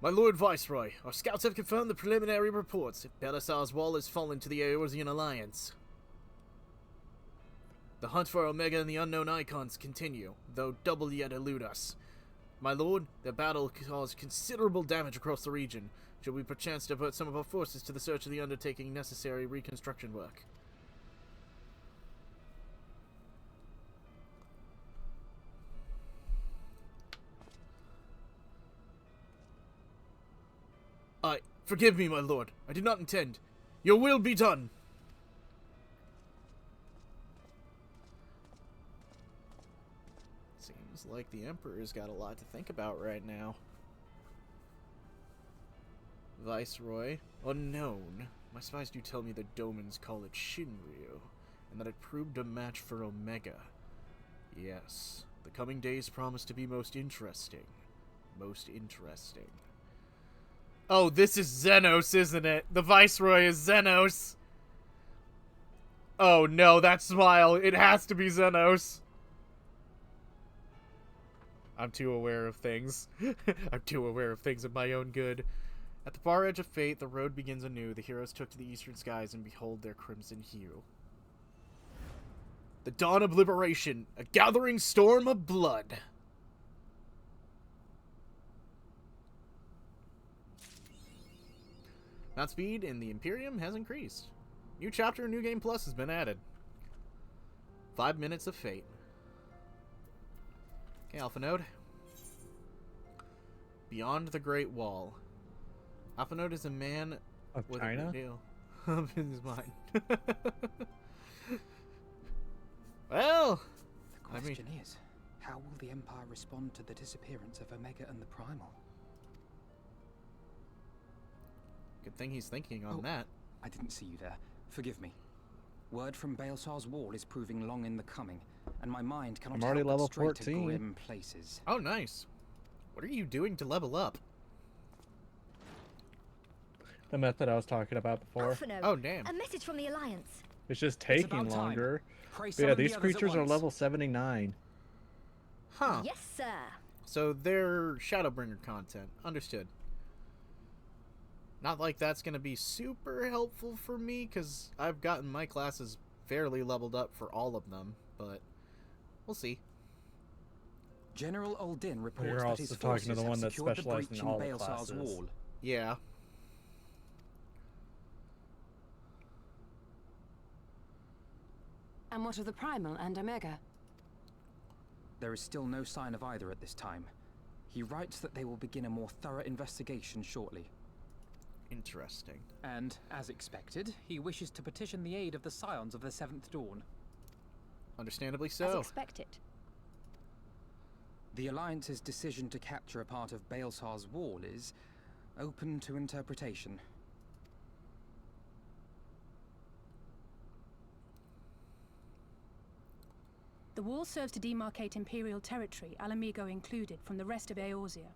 My Lord Viceroy, our scouts have confirmed the preliminary reports. Belisar's wall has fallen to the Eorzean Alliance. The hunt for Omega and the unknown icons continue, though double yet elude us. My lord, the battle caused considerable damage across the region. Should we perchance divert some of our forces to the search of the undertaking necessary reconstruction work? Forgive me, my lord. I did not intend. Your will be done. Seems like the Emperor's got a lot to think about right now. Viceroy. Unknown. My spies do tell me the Domans call it Shinryu, and that it proved a match for Omega. Yes, the coming days promise to be most interesting. Most interesting. Oh, this is Xenos, isn't it? The Viceroy is Xenos. Oh no, that smile. It has to be Xenos. I'm too aware of things. I'm too aware of things of my own good. At the far edge of fate, the road begins anew. The heroes took to the eastern skies and behold their crimson hue. The dawn of liberation. A gathering storm of blood. Mount speed in the Imperium has increased. New chapter New Game Plus has been added. 5 minutes of fate. Okay, Alpha Node. Beyond the Great Wall. Alpha Node is a man of with China? a deal in his mind. Well, The question is, how will the Empire respond to the disappearance of Omega and the Primal? Good thing he's thinking on that. I didn't see you there. Forgive me. Word from Baelsar's wall is proving long in the coming, and my mind cannot I'm already help but level stray to 14. grim places. Oh, nice. What are you doing to level up? The method I was talking about before. Oh, damn. A message from the Alliance. It's just It's taking about time. longer. Pray But yeah, summon these the others at creatures are once. level 79. Huh. Yes, sir. So they're Shadowbringer content. Understood. Not like that's going to be super helpful for me, because I've gotten my classes fairly leveled up for all of them, but we'll see. General Uldin reports You're that his also talking to forces the one have that secured the specialized breach in in all the Baelsar's classes. wall. Yeah. And what of the Primal and Omega? There is still no sign of either at this time. He writes that they will begin a more thorough investigation shortly. Interesting. And, as expected, he wishes to petition the aid of the Scions of the Seventh Dawn. Understandably As so. expected. The Alliance's decision to capture a part of Baelsar's wall is open to interpretation. The wall serves to demarcate Imperial territory, Alamigo included, from the rest of Eorzea.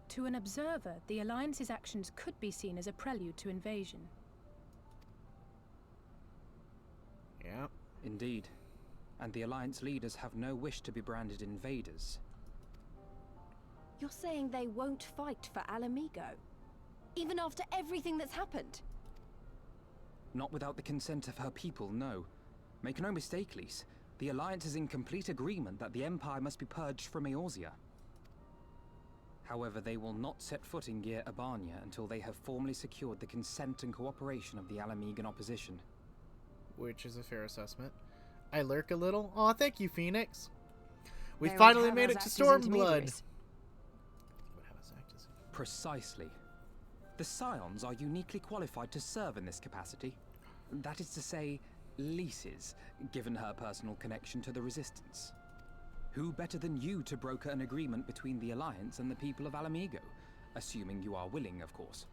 To an observer, the Alliance's actions could be seen as a prelude to invasion. Yeah. Indeed. And the Alliance leaders have no wish to be branded invaders. You're saying they won't fight for Alamigo? Even after everything that's happened? Not without the consent of her people, no. Make no mistake, Lys. The Alliance is in complete agreement that the Empire must be purged from Eorzea. However, they will not set foot in Gyr Abania until they have formally secured the consent and cooperation of the Alamigan opposition. which is a fair assessment. I lurk a little. Aw, thank you, Phoenix. We They would finally have made us it to act as Stormblood. intermediaries. Precisely. The Scions are uniquely qualified to serve in this capacity. That is to say, leases, given her personal connection to the Resistance. Who better than you to broker an agreement between the Alliance and the people of Alamigo? Assuming you are willing, of course.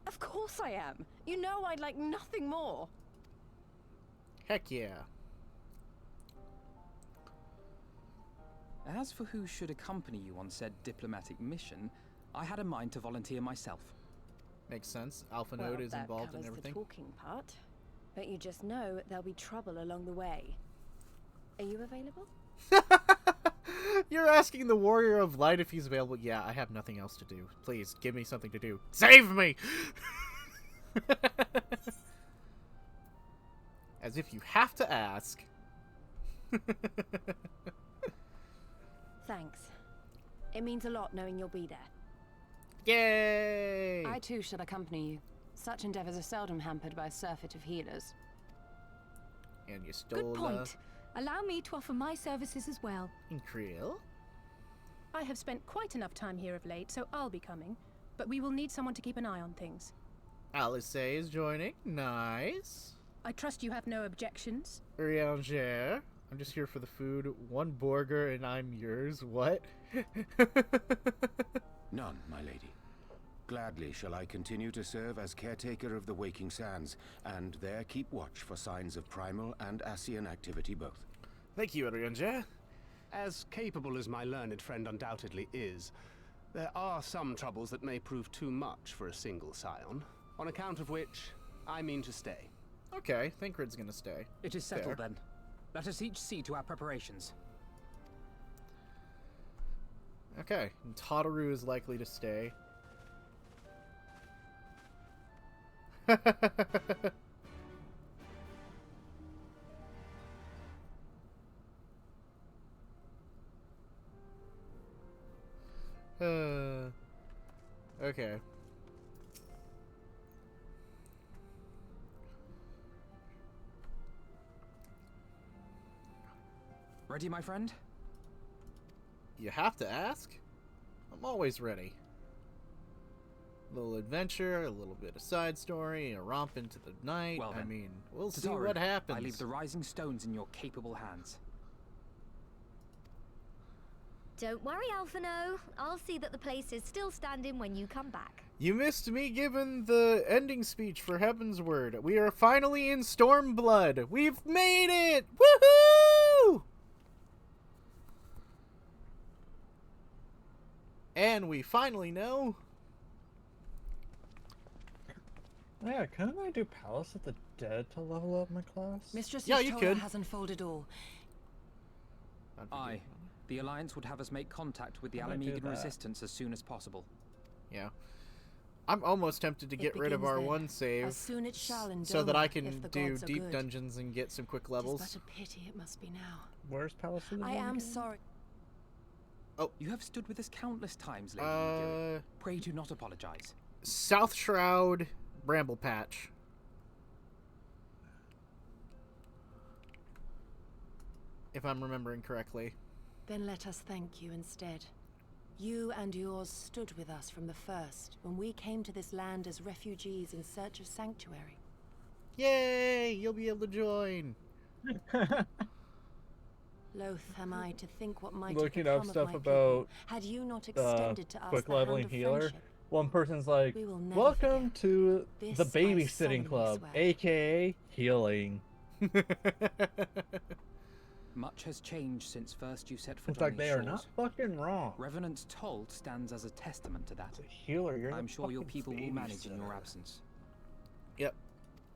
Of course I am. You know I'd like nothing more. Heck yeah. As for who should accompany you on said diplomatic mission, I had in mind to volunteer myself. Makes sense. Alpha Node is involved in everything. The talking part, but you just know there'll be trouble along the way. Are you available? You're asking the Warrior of Light if he's available. Yeah, I have nothing else to do. Please, give me something to do. Save me! As if you have to ask. Thanks. It means a lot knowing you'll be there. Yay! I too shall accompany you. Such endeavors are seldom hampered by a surfeit of healers. And you stole Good point. Allow me to offer my services as well. in Creel? I have spent quite enough time here of late, so I'll be coming. But we will need someone to keep an eye on things. Alice is joining. Nice. I trust you have no objections. Urianger. I'm just here for the food. One burger and I'm yours. What? None, my lady. Gladly shall I continue to serve as caretaker of the Waking Sands, and there keep watch for signs of primal and Ascian activity both. Thank you, Urianger. As capable as my learned friend undoubtedly is, there are some troubles that may prove too much for a single scion, on account of which I mean to stay. Okay, Thancred's gonna stay. It is settled Fair. then. Let us each see to our preparations. Okay, and Tataru is likely to stay. Okay. Ready, my friend? You have to ask? I'm always ready. A little adventure, a little bit of side story, a romp into the night. Well then, I mean, we'll see Tataru, what happens. I leave the rising stones in your capable hands. Don't worry, Alphino. I'll see that the place is still standing when you come back. You missed me giving the ending speech for Heavensward. We are finally in Stormblood. We've made it! Woohoo! And we finally know. Yeah, couldn't I do Palace of the Dead to level up my class? Mistress Yeah, you Yashtola could. has unfolded all. Aye. The Alliance would have us make contact with the I might do Alamigan that. Resistance as soon as possible. Yeah. I'm almost tempted to It get rid of begins our then. one save As soon it shall in so that I Doma, can if the do gods are deep good. dungeons and get some quick It levels. is but a pity it must be now. Where's Palace of the I Dead am again? sorry. You have stood with us countless times, Lady Nigiri. Pray do not apologize. South Shroud, Bramble Patch. If I'm remembering correctly. Then let us thank you instead. You and yours stood with us from the first, when we came to this land as refugees in search of sanctuary. Yay! You'll be able to join. Loath am I to think what might Looking have up become stuff of my about people, had you not extended to us quick the leveling hand of healer. friendship. One person's like, We will never welcome to This the I babysitting solemnly club, swear. aka healing. Much has changed since first you set foot It's on like these they are shores. not fucking wrong. Revenant's Toll stands as a testament to that. Healer, you're I'm the sure your fucking people will manage in your babysitter. absence. Yep.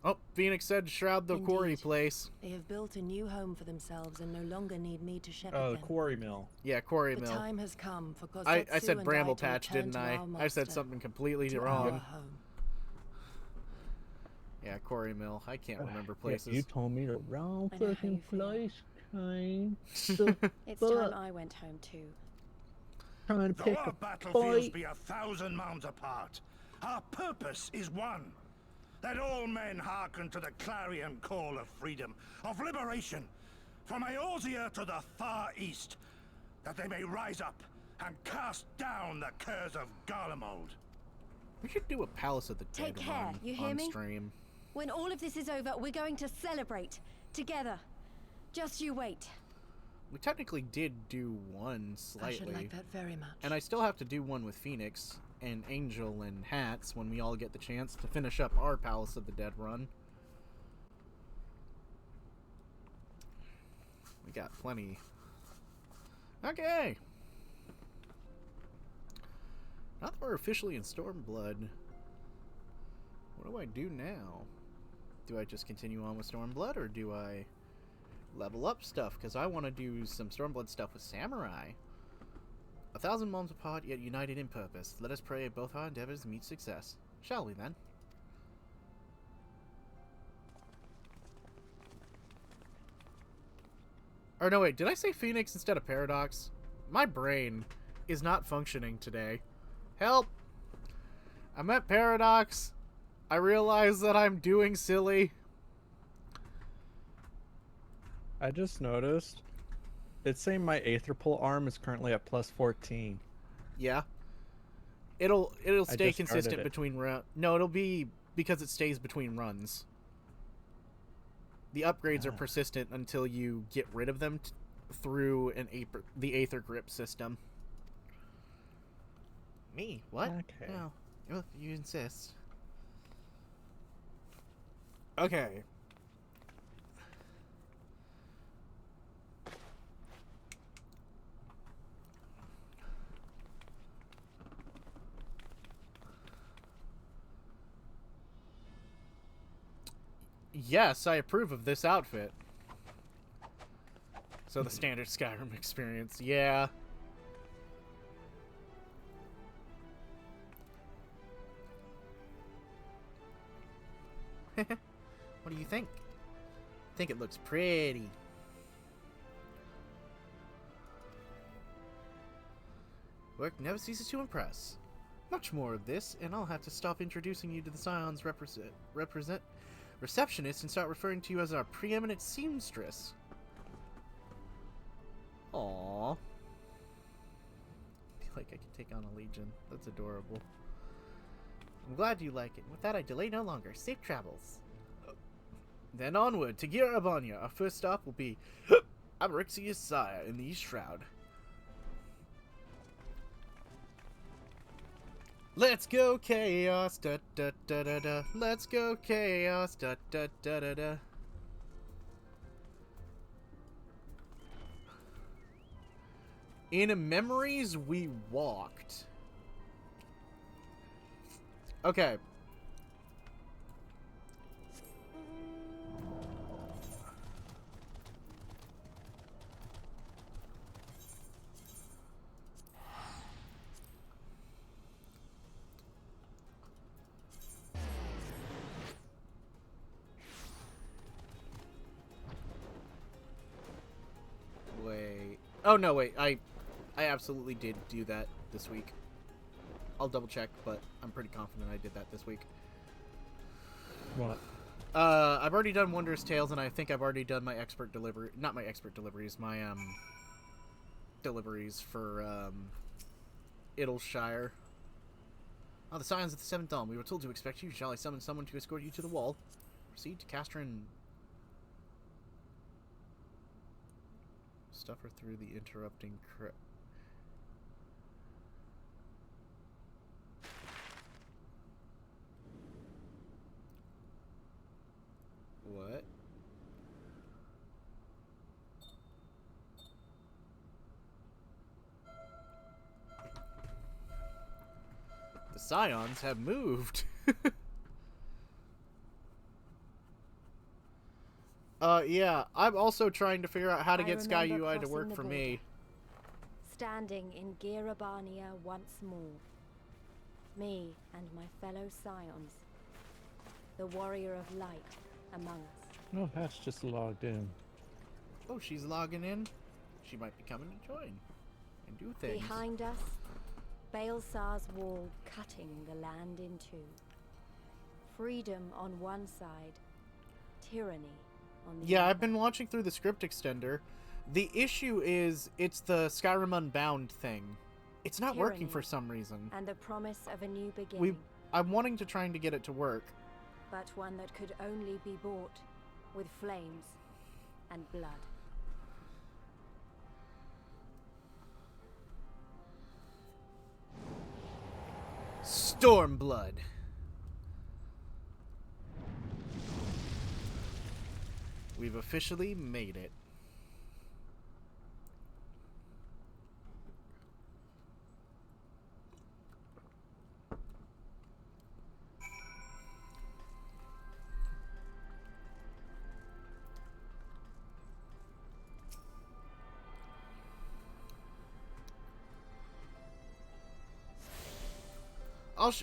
Oh, Phoenix said shroud the quarry Indeed. place. They have built a new home for themselves and no longer need me to shepherd Oh, the them. quarry mill. Yeah, quarry The mill. time has come for I Kozetsu said and Bramble to Patch, return didn't to I? our I said master, something completely to wrong. our home. Yeah, quarry mill. I can't remember Yeah, places. you told me the wrong I know how fucking you feel. place, kind. It's time I went home too. trying to Though pick our a battlefields fight. be 1,000 miles apart, our purpose is one. That all men hearken to the clarion call of freedom, of liberation, from Eorzea to the far east, that they may rise up and cast down the curse of Garlemald. We should do a Palace of the Dead Take care, run you hear on me? stream. When all of this is over, we're going to celebrate. Together. Just you wait. We technically did do one slightly. I should like that very much. And I still have to do one with Phoenix and Angel and Hats when we all get the chance to finish up our Palace of the Dead run. We got plenty. Okay. Now that we're officially in Stormblood, what do I do now? Do I just continue on with Stormblood, or do I level up stuff? Because I want to do some Stormblood stuff with Samurai. 1,000 moms apart, yet united in purpose. Let us pray both our endeavors meet success. Shall we, then? Or no, wait, did I say Phoenix instead of Paradox? My brain is not functioning today. Help! I meant Paradox. I realize that I'm doing silly. I just noticed. It's saying my Aether Pull arm is currently at plus 14. Yeah. It'll stay consistent it. between runs. No, it'll be because it stays between runs. The upgrades are persistent until you get rid of them through the Aether Grip system. Me? What? Okay. No. Well, you insist. Okay. Yes, I approve of this outfit. So the standard Skyrim experience, yeah. What do you think? I think it looks pretty. Work never ceases to impress. Much more of this, and I'll have to stop introducing you to the Scion's receptionist and start referring to you as our preeminent seamstress. Aww. I feel like I can take on a legion. That's adorable. I'm glad you like it. With that, I delay no longer. Safe travels. Then onward to Girabanya. Our first stop will be Abrixia's sire in the East Shroud. Let's go chaos, da da da da da. Let's go chaos, da da da da da. In memories we walked. Okay. Wait. Oh no, wait. I absolutely did do that this week. I'll double check, but I'm pretty confident I did that this week. What? I've already done Wondrous Tales, and I think I've already done my expert delivery. Not my expert deliveries, my deliveries for Idleshire. Oh, the Scions of the Seventh Dawn. We were told to expect you. Shall I summon someone to escort you to the wall? Proceed to Castron. Stuff her through the interrupting What? The Scions have moved. Yeah, I'm also trying to figure out how to get Sky UI to work for me. Standing in Girabania once more. Me and my fellow Scions. The warrior of light among us. No, that's just logged in. Oh, she's logging in? She might be coming to join and do things. Behind us, Baelsar's wall cutting the land in two. Freedom on one side, tyranny on the Yeah, other. I've been watching through the script extender. The issue is it's the Skyrim Unbound thing. It's not working for some reason. And the promise of a new beginning. I'm wanting to trying to get it to work. But one that could only be bought with flames and blood. Stormblood. We've officially made it.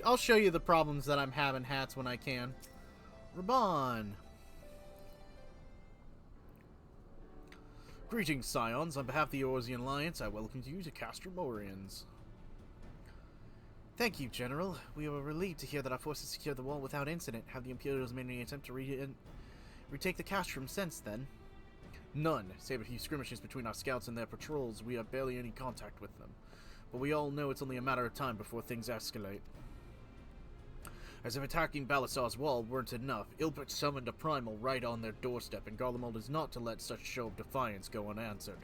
I'll show you the problems that I'm having, Hats, when I can. Raban. Greetings, Scions. On behalf of the Eorzean Alliance, I welcome you to Castrum Oriens. Thank you, General. We were relieved to hear that our forces secured the wall without incident. Have the Imperials made any attempt to retake the Castrum since then? None, save a few skirmishes between our scouts and their patrols. We have barely any contact with them. But we all know it's only a matter of time before things escalate. As if attacking Baelsar's wall weren't enough, Ilbert summoned a primal right on their doorstep, and Garlemald is not to let such show of defiance go unanswered.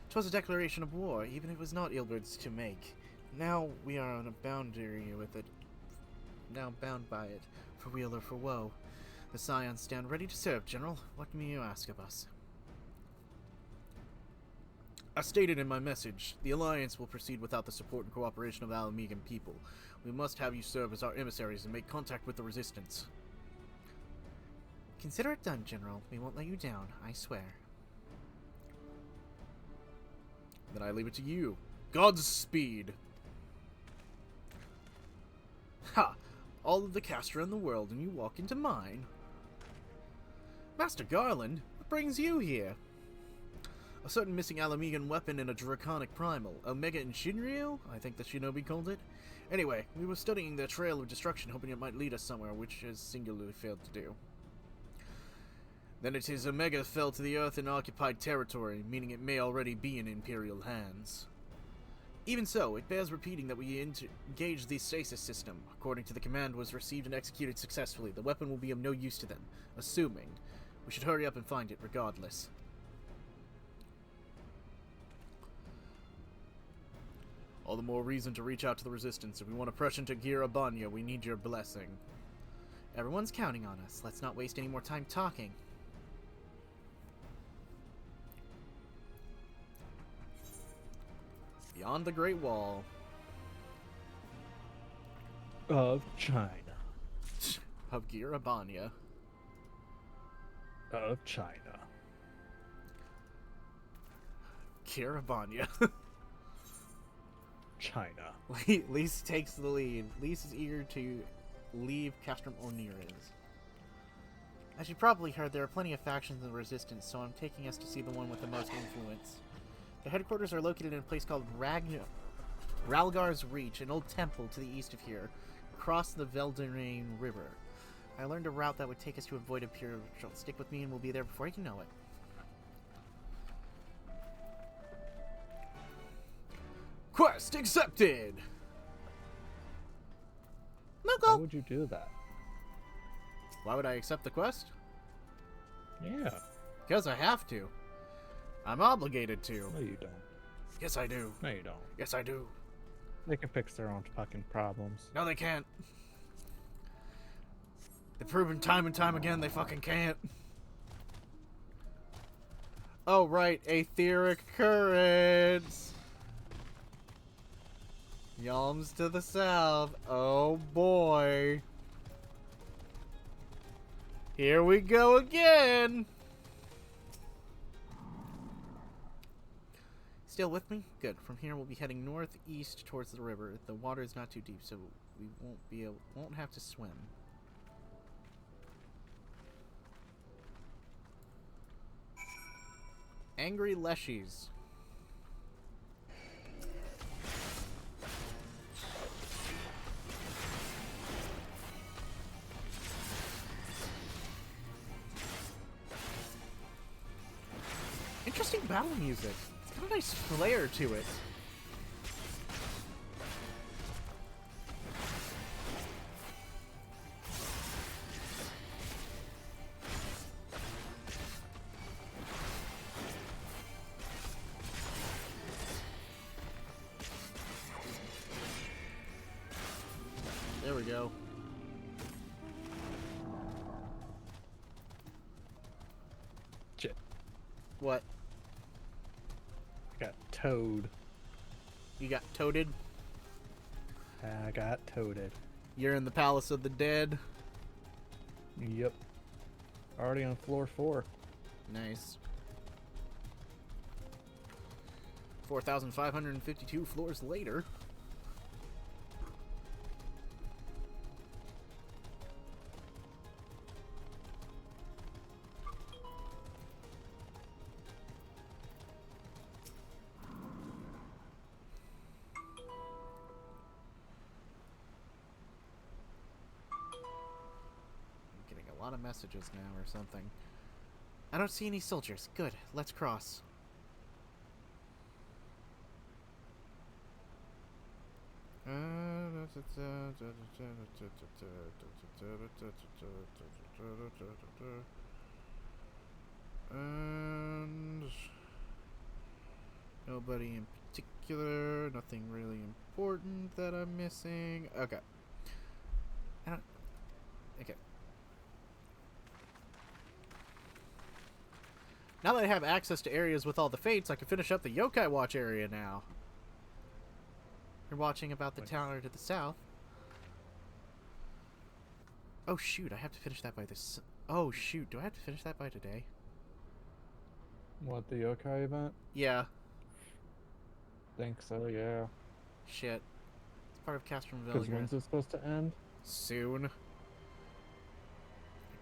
'Twas a declaration of war, even if it was not Ilbert's to make. Now we are on a boundary with it, now bound by it, for weal or for woe. The Scions stand ready to serve, General. What may you ask of us? As stated in my message, the Alliance will proceed without the support and cooperation of Alamegan people. We must have you serve as our emissaries and make contact with the Resistance. Consider it done, General. We won't let you down, I swear. Then I leave it to you. Godspeed! Ha! All of the Castra in the world, and you walk into mine. Master Garland, what brings you here? A certain missing Alamegan weapon and a draconic primal. Omega and Shinryu? I think the shinobi called it. Anyway, we were studying their trail of destruction, hoping it might lead us somewhere, which has singularly failed to do. Then it is Omega fell to the earth in occupied territory, meaning it may already be in Imperial hands. Even so, it bears repeating that we engaged the stasis system. According to the command was received and executed successfully. The weapon will be of no use to them, assuming. We should hurry up and find it regardless. All the more reason to reach out to the Resistance. If we want to press into Girabanya, we need your blessing. Everyone's counting on us. Let's not waste any more time talking. Beyond the Great Wall. Of China. Of Girabanya. Of China. Girabanya. China. Lise takes the lead. Lise is eager to leave Castrum Oriens. As you probably heard, there are plenty of factions in the Resistance, so I'm taking us to see the one with the most influence. The headquarters are located in a place called Ralgar's Reach, an old temple to the east of here, across the Velderain River. I learned a route that would take us to avoid Imperial patrol. Stick with me and we'll be there before you know it. Quest accepted! Why would you do that? Why would I accept the quest? Yeah. Because I have to. I'm obligated to. No, you don't. Yes, I do. No, you don't. Yes, I do. They can fix their own fucking problems. No, they can't. They've proven time and time again they fucking can't. Oh, right. Aetheric currents. Yalms to the south. Oh, boy. Here we go again. Still with me? Good. From here we'll be heading northeast towards the river. The water is not too deep, so we won't have to swim. Angry Leshies. battle music. It's got a nice flair to it. There we go. Shit. What? I got towed. You got toaded? I got toaded. You're in the Palace of the Dead? Yep. Already on floor 4. Nice. 4,552 floors later. A lot of messages now or something. I don't see any soldiers. Good. Let's cross. And nobody in particular. Nothing really important that I'm missing. Okay. Okay. Now that I have access to areas with all the fates, I can finish up the Yokai Watch area now. You're watching about the tower to the south. Oh shoot, I have to finish that by this. Oh shoot, do I have to finish that by today? What, the yokai event? Yeah. Think so, yeah. Shit. It's part of Castrum Because Village. when's it supposed to end? Soon. I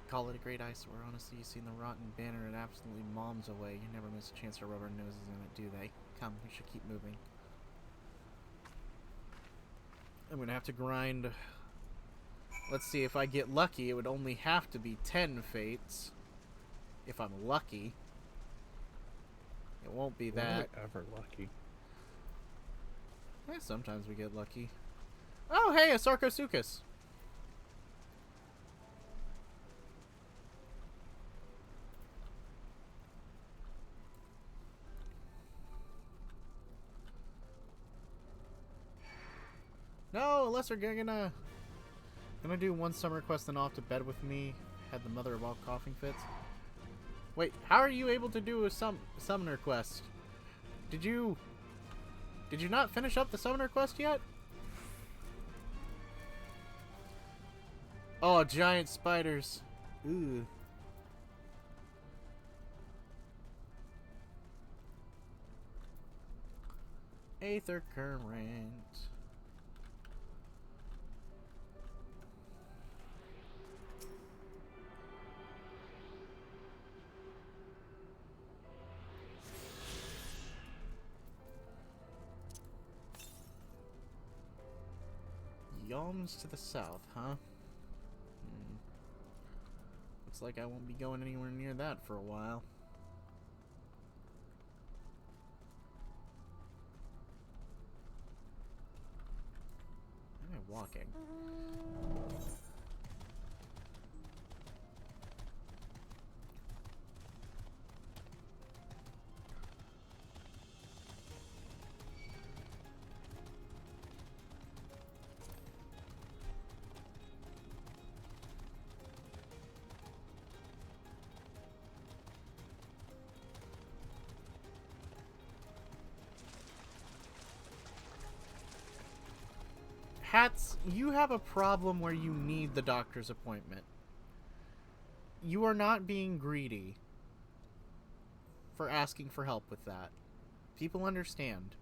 call it a great eyesore. Honestly, you've seen the rotten banner, it absolutely moms away. You never miss a chance to rub our noses in it, do they? Come, we should keep moving. I'm gonna have to grind. Let's see, if I get lucky, it would only have to be 10 fates. If I'm lucky. It won't be that. We're ever lucky. Sometimes we get lucky. Oh, hey, a Sarcosuchus. No, unless they're gonna do one summer quest and off to bed with me. Had the mother of all coughing fits. Wait, how are you able to do a summoner quest? Did you not finish up the summoner quest yet? Oh, giant spiders. Ooh. Aether current. Yawns to the south, huh? Looks like I won't be going anywhere near that for a while. Am I walking? Hats, you have a problem where you need the doctor's appointment. You are not being greedy for asking for help with that. People understand.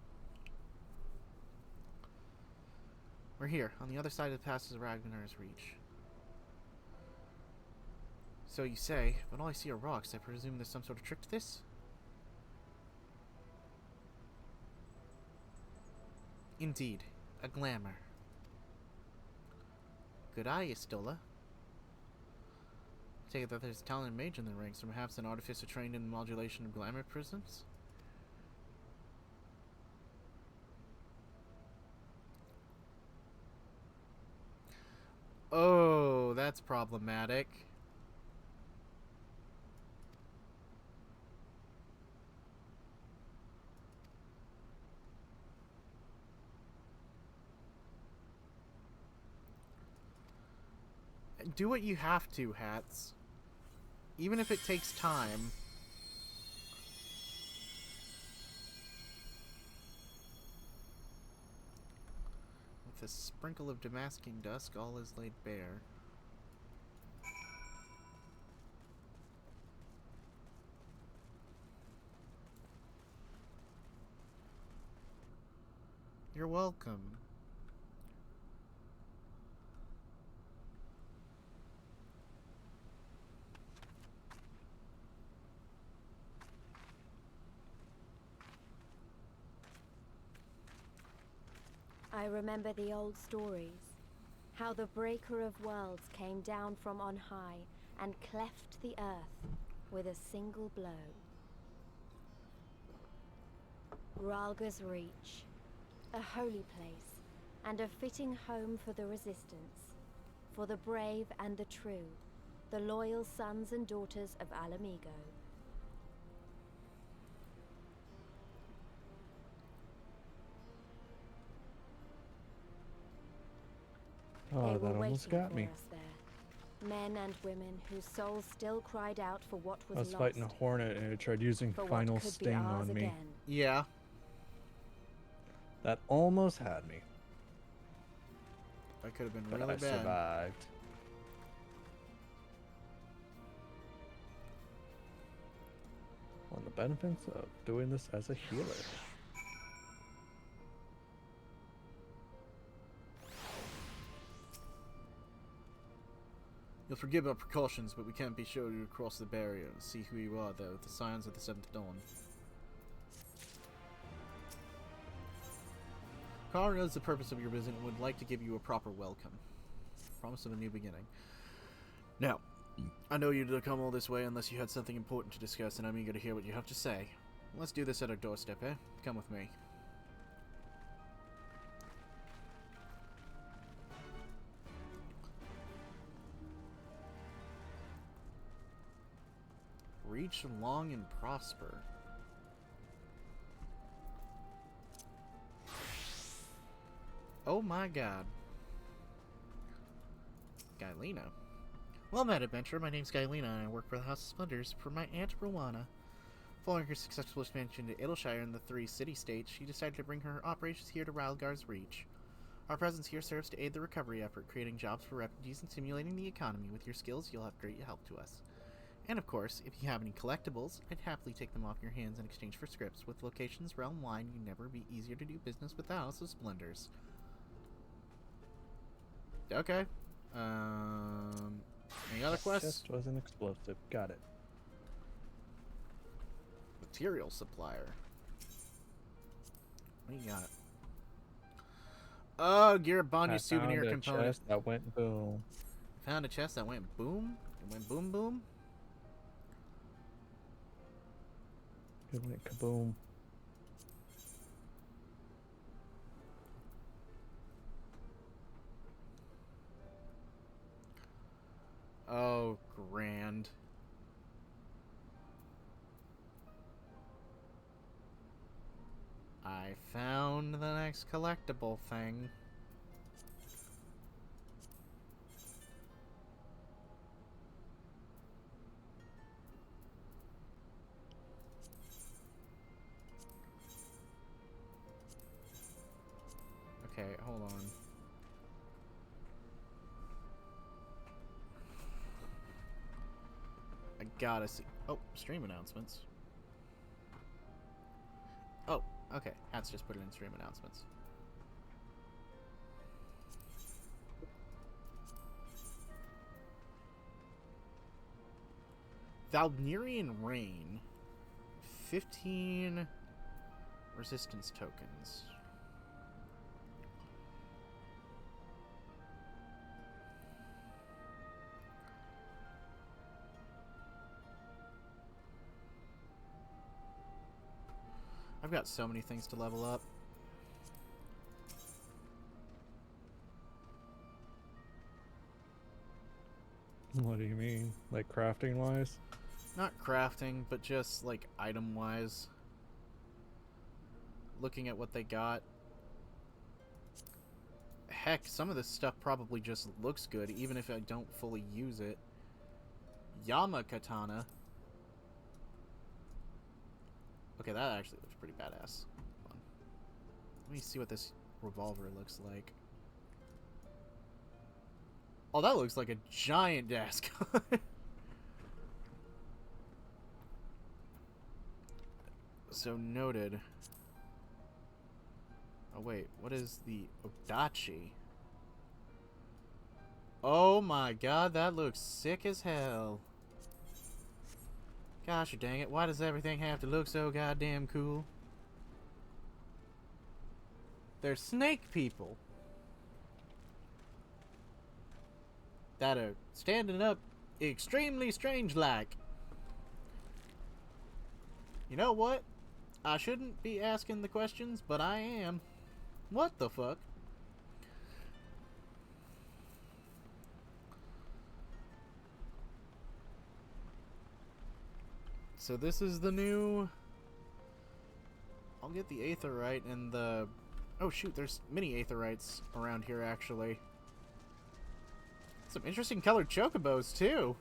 We're here, on the other side of the passes of Ragnar's reach. So you say, but all I see are rocks. I presume there's some sort of trick to this? Indeed, a glamour. Good eye, Istola. Take it that there's a talented mage in the ranks, or perhaps an artificer trained in the modulation of glamour prisms? that's problematic. Do what you have to, Hats. Even if it takes time. With a sprinkle of damasking dusk, all is laid bare. You're welcome. I remember the old stories. How the Breaker of Worlds came down from on high and cleft the earth with a single blow. Ralga's Reach, a holy place, and a fitting home for the Resistance, for the brave and the true, the loyal sons and daughters of Alamigo. Oh, They that were almost waiting got for me. us there. Men and women whose souls still cried out for what was I was lost. fighting a hornet and it tried using For what Final could be Sting ours on me. again. Yeah. That almost had me. That could have been But really I bad. survived. On the benefits of doing this as a healer. You'll forgive our precautions, but we can't be sure to cross the barrier and see who you are, though. The Scions of the Seventh Dawn. Kara knows the purpose of your visit and would like to give you a proper welcome. Promise of a new beginning. Now, I know you'd come all this way unless you had something important to discuss, and I'm eager to hear what you have to say. Let's do this at our doorstep, eh? Come with me. Reach long and prosper. Oh my god. Gylena. Well met, adventurer. My name's Gylena, and I work for the House of Splendors for my Aunt Rowana. Following her successful expansion to Idyllshire and the three city-states, she decided to bring her operations here to Ralgar's Reach. Our presence here serves to aid the recovery effort, creating jobs for refugees and stimulating the economy. With your skills, you'll have great help to us. And of course, if you have any collectibles, I'd happily take them off your hands in exchange for scripts. With locations realm-wide, you'd never be easier to do business with the House of Splendors. Okay. Any other quests? Chest was an explosive. Got it. Material supplier. What do you got? Oh, Garabanya souvenir found a component. chest that went boom. Found a chest that went boom? It went boom boom? It went kaboom. Oh, grand. I found the next collectible thing. Okay, hold on. I gotta see. Oh, stream announcements. Oh, okay. Hats just put it in stream announcements. Valnerian Rain. 15 resistance tokens. I've got so many things to level up. What do you mean? Like crafting wise? Not crafting, but just like item wise. Looking at what they got. Heck, some of this stuff probably just looks good, even if I don't fully use it. Yama Katana. Okay, that actually looks pretty badass. Hold on. Let me see what this revolver looks like. Oh, that looks like a giant desk. So noted. Oh wait, what is the Odachi? Oh my god, that looks sick as hell. Gosh dang it, why does everything have to look so goddamn cool? They're snake people that are standing up extremely strange like. You know what? I shouldn't be asking the questions, but I am. What the fuck? So this is the new... I'll get the Aetherite and the... Oh shoot, there's many Aetherites around here actually. Some interesting colored chocobos too.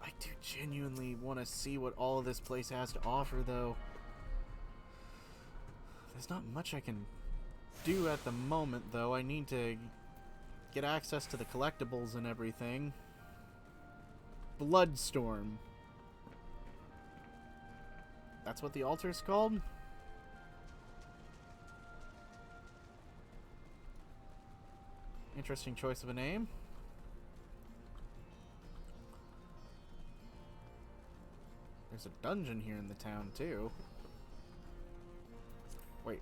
I do genuinely want to see what all of this place has to offer though. There's not much I can do at the moment though. I need to get access to the collectibles and everything. Bloodstorm. That's what the altar's called? Interesting choice of a name. There's a dungeon here in the town, too. Wait.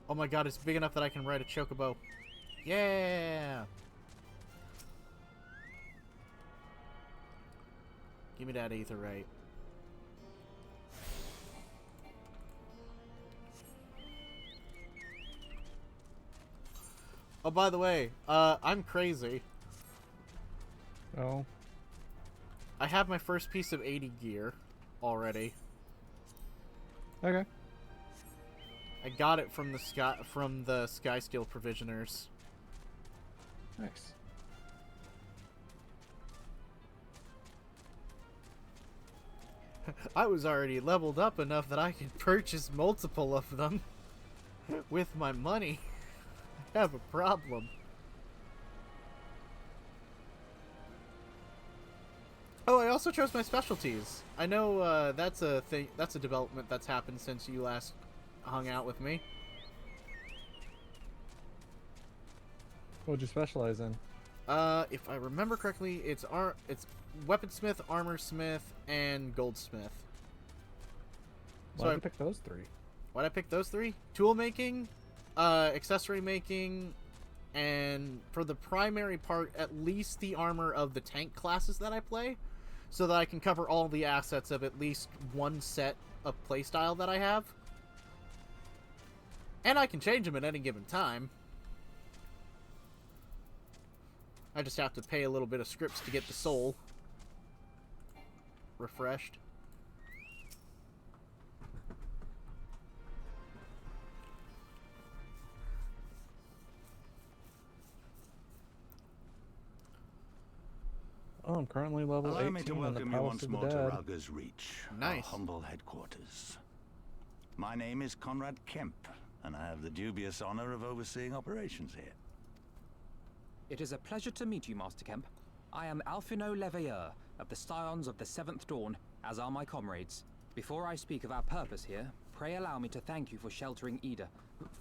Oh my god, it's big enough that I can ride a chocobo. Yeah! Give me that Aetherite. Oh, by the way, I'm crazy. Oh. I have my first piece of 80 gear already. Okay. I got it from the Sky Skill Provisioners. Nice. I was already leveled up enough that I could purchase multiple of them with my money. I have a problem. Oh, I also chose my specialties. I know that's a thing. That's a development that's happened since you last hung out with me. What'd you specialize in? If I remember correctly, it's weaponsmith, armorsmith, and goldsmith. Why'd you pick those three? Why'd I pick those three? Tool making, accessory making, and for the primary part, at least the armor of the tank classes that I play, so that I can cover all the assets of at least one set of playstyle that I have. And I can change them at any given time. I just have to pay a little bit of scripts to get the soul refreshed. Oh, I'm currently level 18 Allow me to in the welcome you Palace once of the more to Dead. Ralga's Reach, Nice. our humble headquarters. My name is Conrad Kemp, and I have the dubious honor of overseeing operations here. It is a pleasure to meet you, Master Kemp. I am Alphino Leveilleur of the Scions of the Seventh Dawn, as are my comrades. Before I speak of our purpose here, pray allow me to thank you for sheltering Ida,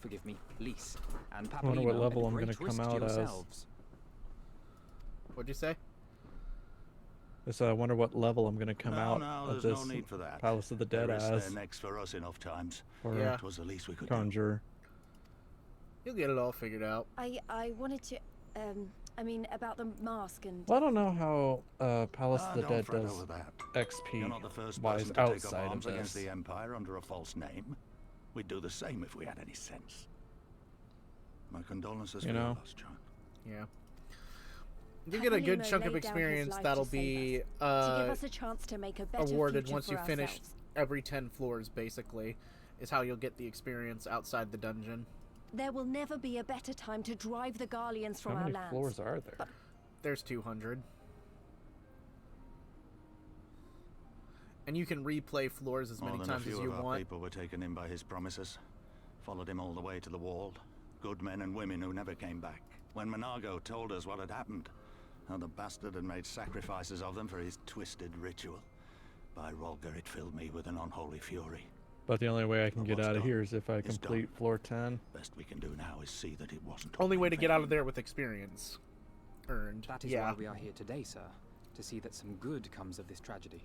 forgive me, Lys, and I wonder Papolino what level at I'm great gonna come risk to out as. yourselves. What'd you say? So I wonder what level I'm gonna come out No, of there's this no need for that. Palace of the Dead There is as. their necks for us enough times. Or Yeah. It was the least we could Conjure. You'll get it all figured out. I wanted to, I mean, about the mask and... Well, I don't know how Palace of the don't Dead fret does over that. XP You're not the first wise person to take up outside of arms against this. the Empire under a false name. We'd do the same if we had any sense. My condolences You for know? your loss, John. Yeah. You get a good chunk of experience that'll be to give us a chance to make a better awarded future once for you finish ourselves. every 10 floors, basically, is how you'll get the experience outside the dungeon. There will never be a better time to drive the Garleans from How our many lands. floors are there? There's 200. And you can replay floors as many More than times a as few you of our want. people were taken in by his promises. Followed him all the way to the wall. Good men and women who never came back. When Monago told us what had happened, how the bastard had made sacrifices of them for his twisted ritual, by Rolger it filled me with an unholy fury. But the only way I can But get what's out of done here is if I is complete done. floor 10. Best we can do now is see that it wasn't Only all way in to get out vain. of there with experience earned. That is yeah. why we are here today, sir. To see that some good comes of this tragedy.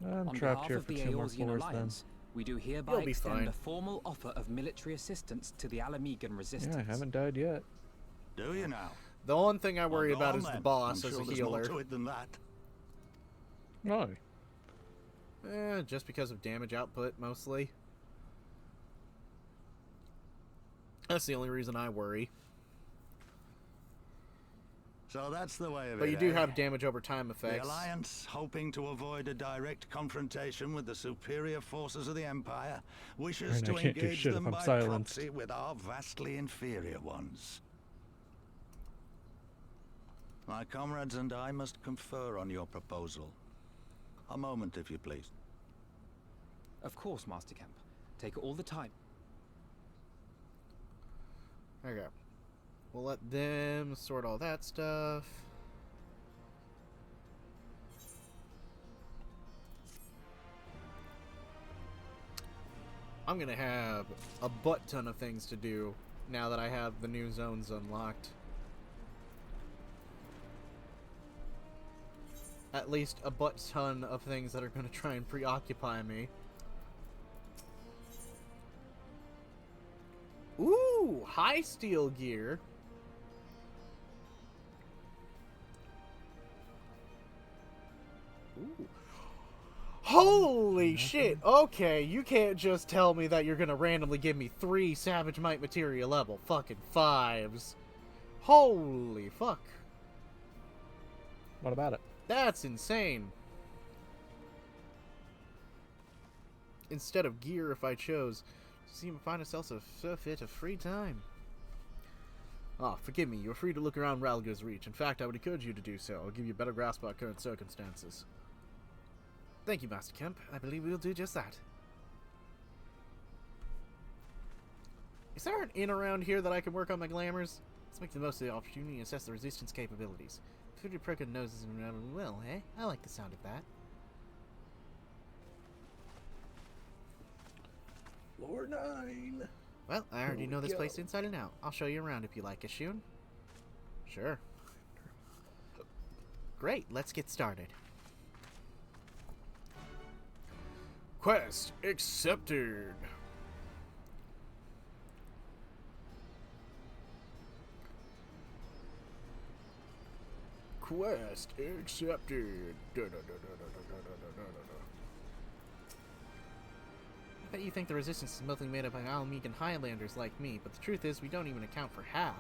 I'm On trapped behalf here of for the 2 more Eorzean floors Alliance, we do hereby You'll be extend fine. a formal offer of military assistance to the Alamegan resistance. then. Yeah, I haven't died yet. Do you now? The one thing I worry Well, go about on is the then. boss I'm as sure a there's more healer. to it than that. No. Just because of damage output, mostly. That's the only reason I worry. So that's the way of But it, you do eh? have damage over time The effects. Alliance, hoping to avoid a direct confrontation with the superior forces of the Empire, wishes And I to can't do engage shit if them I'm by silenced. proxy with our vastly inferior ones. My comrades and I must confer on your proposal. A moment, if you please. Of course, Master Kemp. Take all the time. Okay. We'll let them sort all that stuff. I'm gonna have a butt ton of things to do now that I have the new zones unlocked. At least a butt ton of things that are gonna try and preoccupy me. Ooh, high steel gear. Ooh. Holy shit! Okay, you can't just tell me that you're gonna randomly give me 3 Savage Might Materia level fucking 5s. Holy fuck. What about it? That's insane. Instead of gear, if I chose, seem to find ourselves a fit of free time. Ah, forgive me, you're free to look around Ralga's reach. In fact, I would encourage you to do so. I'll give you a better grasp of our current circumstances. Thank you, Master Kemp. I believe we'll do just that. Is there an inn around here that I can work on my glamours? Let's make the most of the opportunity and assess the resistance capabilities. Foodie Proka knows this well, eh? I like the sound of that. Floor 9. Well, I already Here know we this go. place inside and out. I'll show you around if you like, Ishun. Sure. Great, let's get started. Quest accepted. Quest accepted. I bet you think the resistance is mostly made up by Alamegan Highlanders like me, but the truth is we don't even account for half.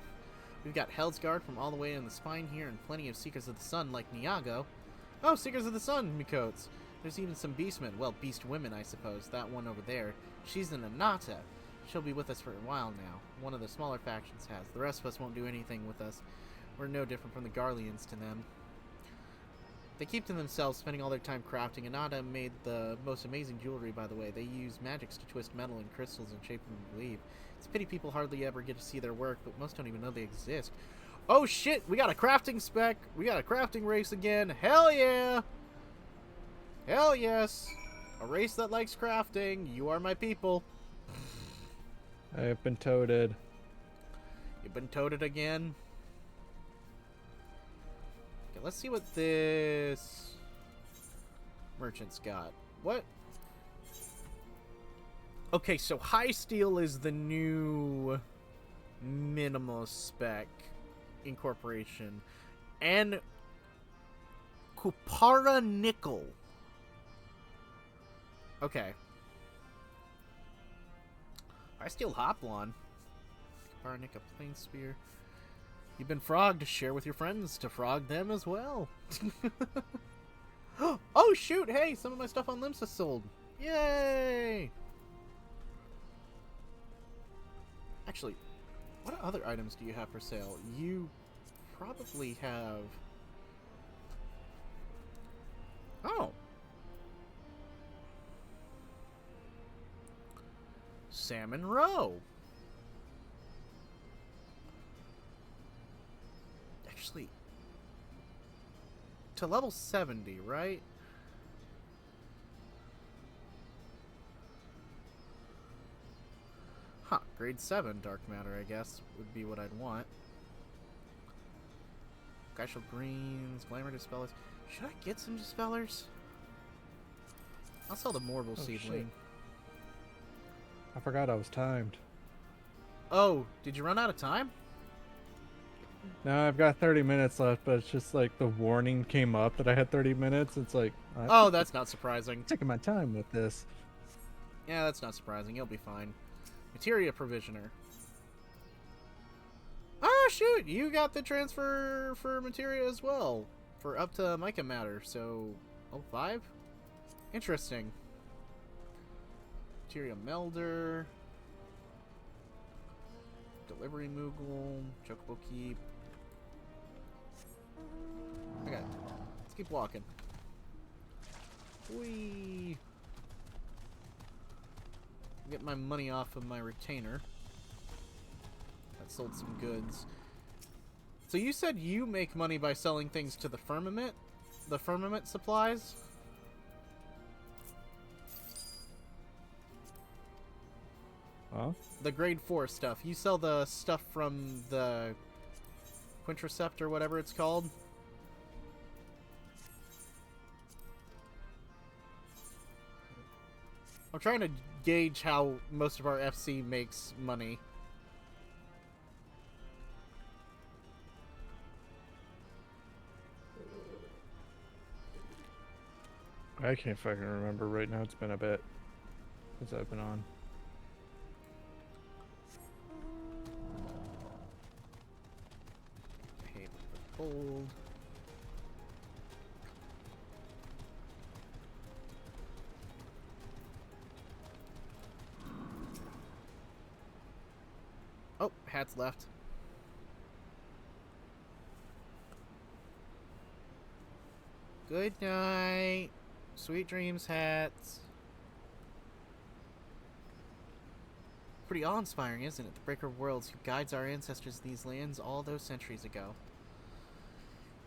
We've got Hellsguard from all the way in the spine here and plenty of Seekers of the Sun like Niago. Oh, Seekers of the Sun, Mikotes. There's even some beastmen. Well, beast women, I suppose. That one over there. She's an Anata. She'll be with us for a while now. One of the smaller factions has. The rest of us won't do anything with us. We're no different from the Garleans to them. They keep to themselves, spending all their time crafting. Anata made the most amazing jewelry, by the way. They use magics to twist metal and crystals and shape them to believe. It's a pity people hardly ever get to see their work, but most don't even know they exist. Oh shit! We got a crafting spec! We got a crafting race again! Hell yeah! Hell yes! A race that likes crafting. You are my people. I've been toted. You've been toted again? Okay, let's see what this merchant's got. What? Okay, so high steel is the new minimal spec incorporation. And Kupara nickel. Okay. I steal Hoplon. Karnik a plane spear. You've been frogged. Share with your friends to frog them as well. Oh shoot! Hey, some of my stuff on Limsa sold. Yay! Actually, what other items do you have for sale? You probably have... Oh! Salmon roe! Actually, to level 70, right? Huh, grade 7 dark matter, I guess, would be what I'd want. Glacial greens, glamour dispellers. Should I get some dispellers? I'll sell the Mortal seedling. Shit. I forgot I was timed. Oh, did you run out of time? No, I've got 30 minutes left, but it's just like the warning came up that I had 30 minutes. It's like, oh, that's not surprising. Taking my time with this. Yeah, that's not surprising. You'll be fine. Materia provisioner. Oh shoot, you got the transfer for materia as well, for up to Mica matter. So, 05? Interesting. Materia melder. Delivery Moogle. Chocobo keep. Okay, let's keep walking. Whee! Get my money off of my retainer. That sold some goods. So you said you make money by selling things to the firmament? The firmament supplies? Huh? The grade 4 stuff. You sell the stuff from the Quintricept or whatever it's called? I'm trying to gauge how most of our FC makes money. I can't fucking remember right now. It's been a bit since I've been on. Pay with the gold. Oh, hat's left. Good night. Sweet dreams, hats. Pretty awe-inspiring, isn't it? The Breaker of Worlds who guides our ancestors in these lands all those centuries ago.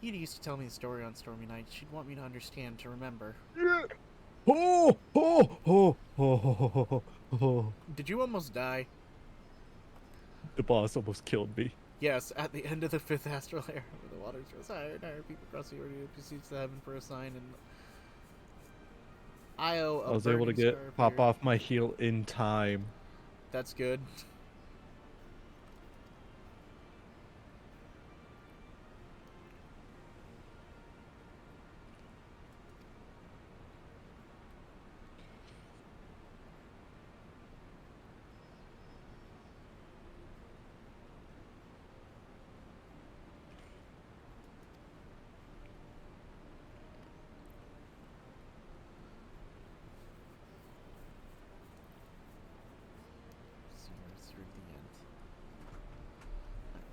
Eda used to tell me the story on stormy nights. She'd want me to understand, to remember. Yeah. Oh, oh, oh, oh, oh. Did you almost die? The boss almost killed me. Yes, at the end of the 5th astral era, where the waters rose higher and higher, people across the order pursuits to heaven for a sign, and I was able to get pop off my heal in time. That's good.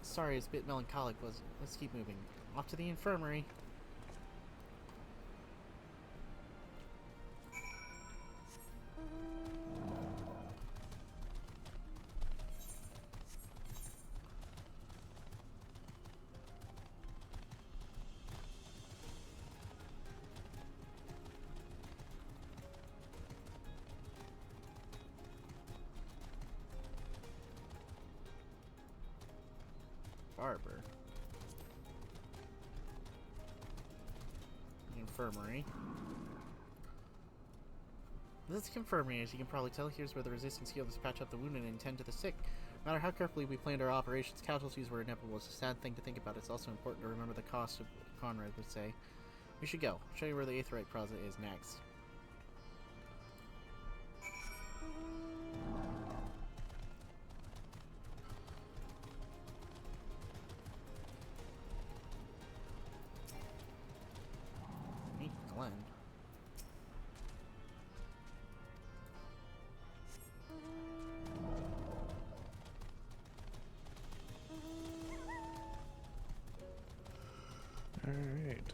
Sorry, it's a bit melancholic, was it? Let's keep moving. Off to the infirmary. Barber. The infirmary. This infirmary, as you can probably tell, here's where the resistance healed to patch up the wounded and tend to the sick. No matter how carefully we planned our operations, casualties were inevitable. It's a sad thing to think about. It's also important to remember the cost of what Conrad would say. We should go. I'll show you where the Aetheryte Plaza is next.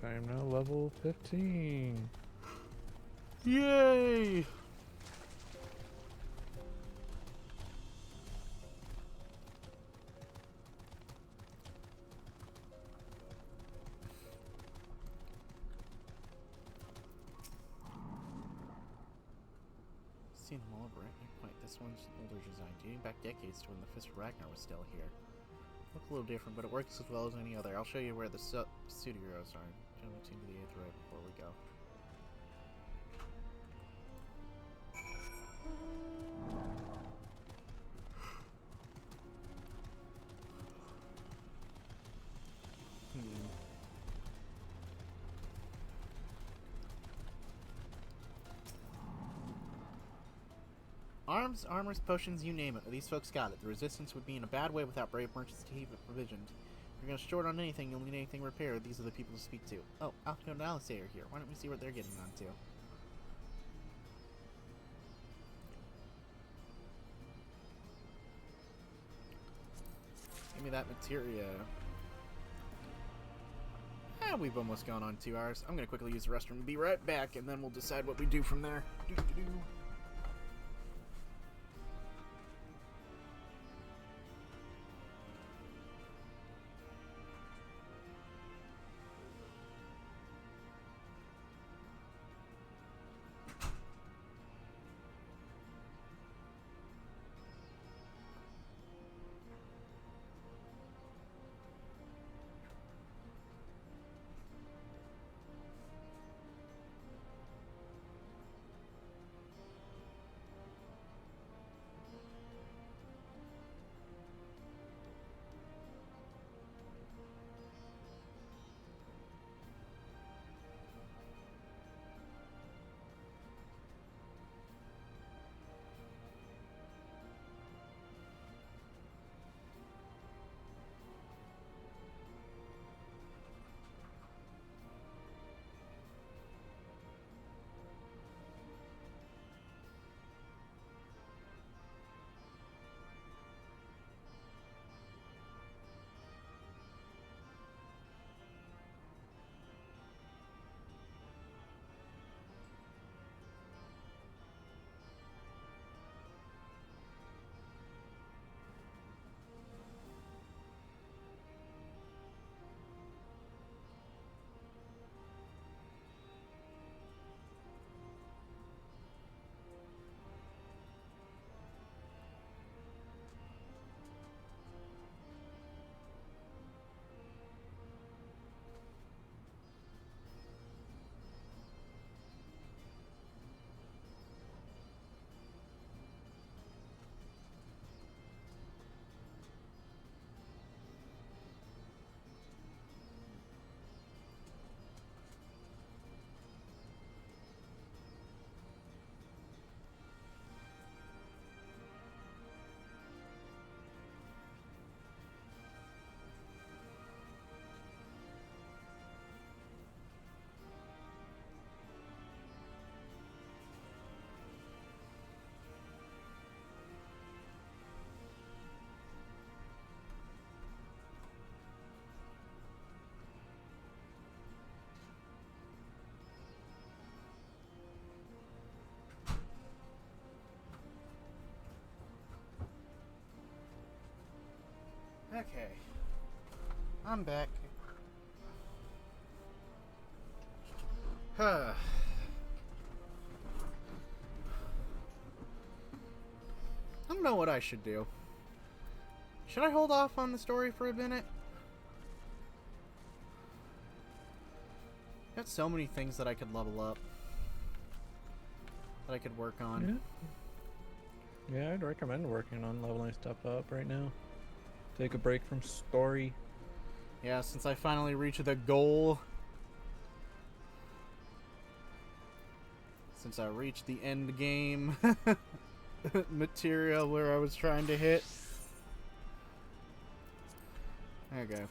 I am now level 15. Yay! Seen them all over, right? Quite. This one's older design, dating back decades to when the Fist of Ragnar was still here. Look a little different, but it works as well as any other. I'll show you where the studios are. Jump into the 8th row before we go. Arms, armors, potions, you name it. These folks got it. The Resistance would be in a bad way without brave merchants to keep it provisioned. If you're going to short on anything, you'll need anything repaired. These are the people to speak to. Oh, Alfino and Alice are here. Why don't we see what they're getting onto? Give me that materia. We've almost gone on 2 hours. I'm going to quickly use the restroom and be right back, and then we'll decide what we do from there. Okay. I'm back. Huh. I don't know what I should do. Should I hold off on the story for a minute? Got so many things that I could level up. That I could work on. Yeah, I'd recommend working on leveling stuff up right now. Take a break from story. Yeah, since I finally reached the goal. Since I reached the end game material where I was trying to hit. There we go.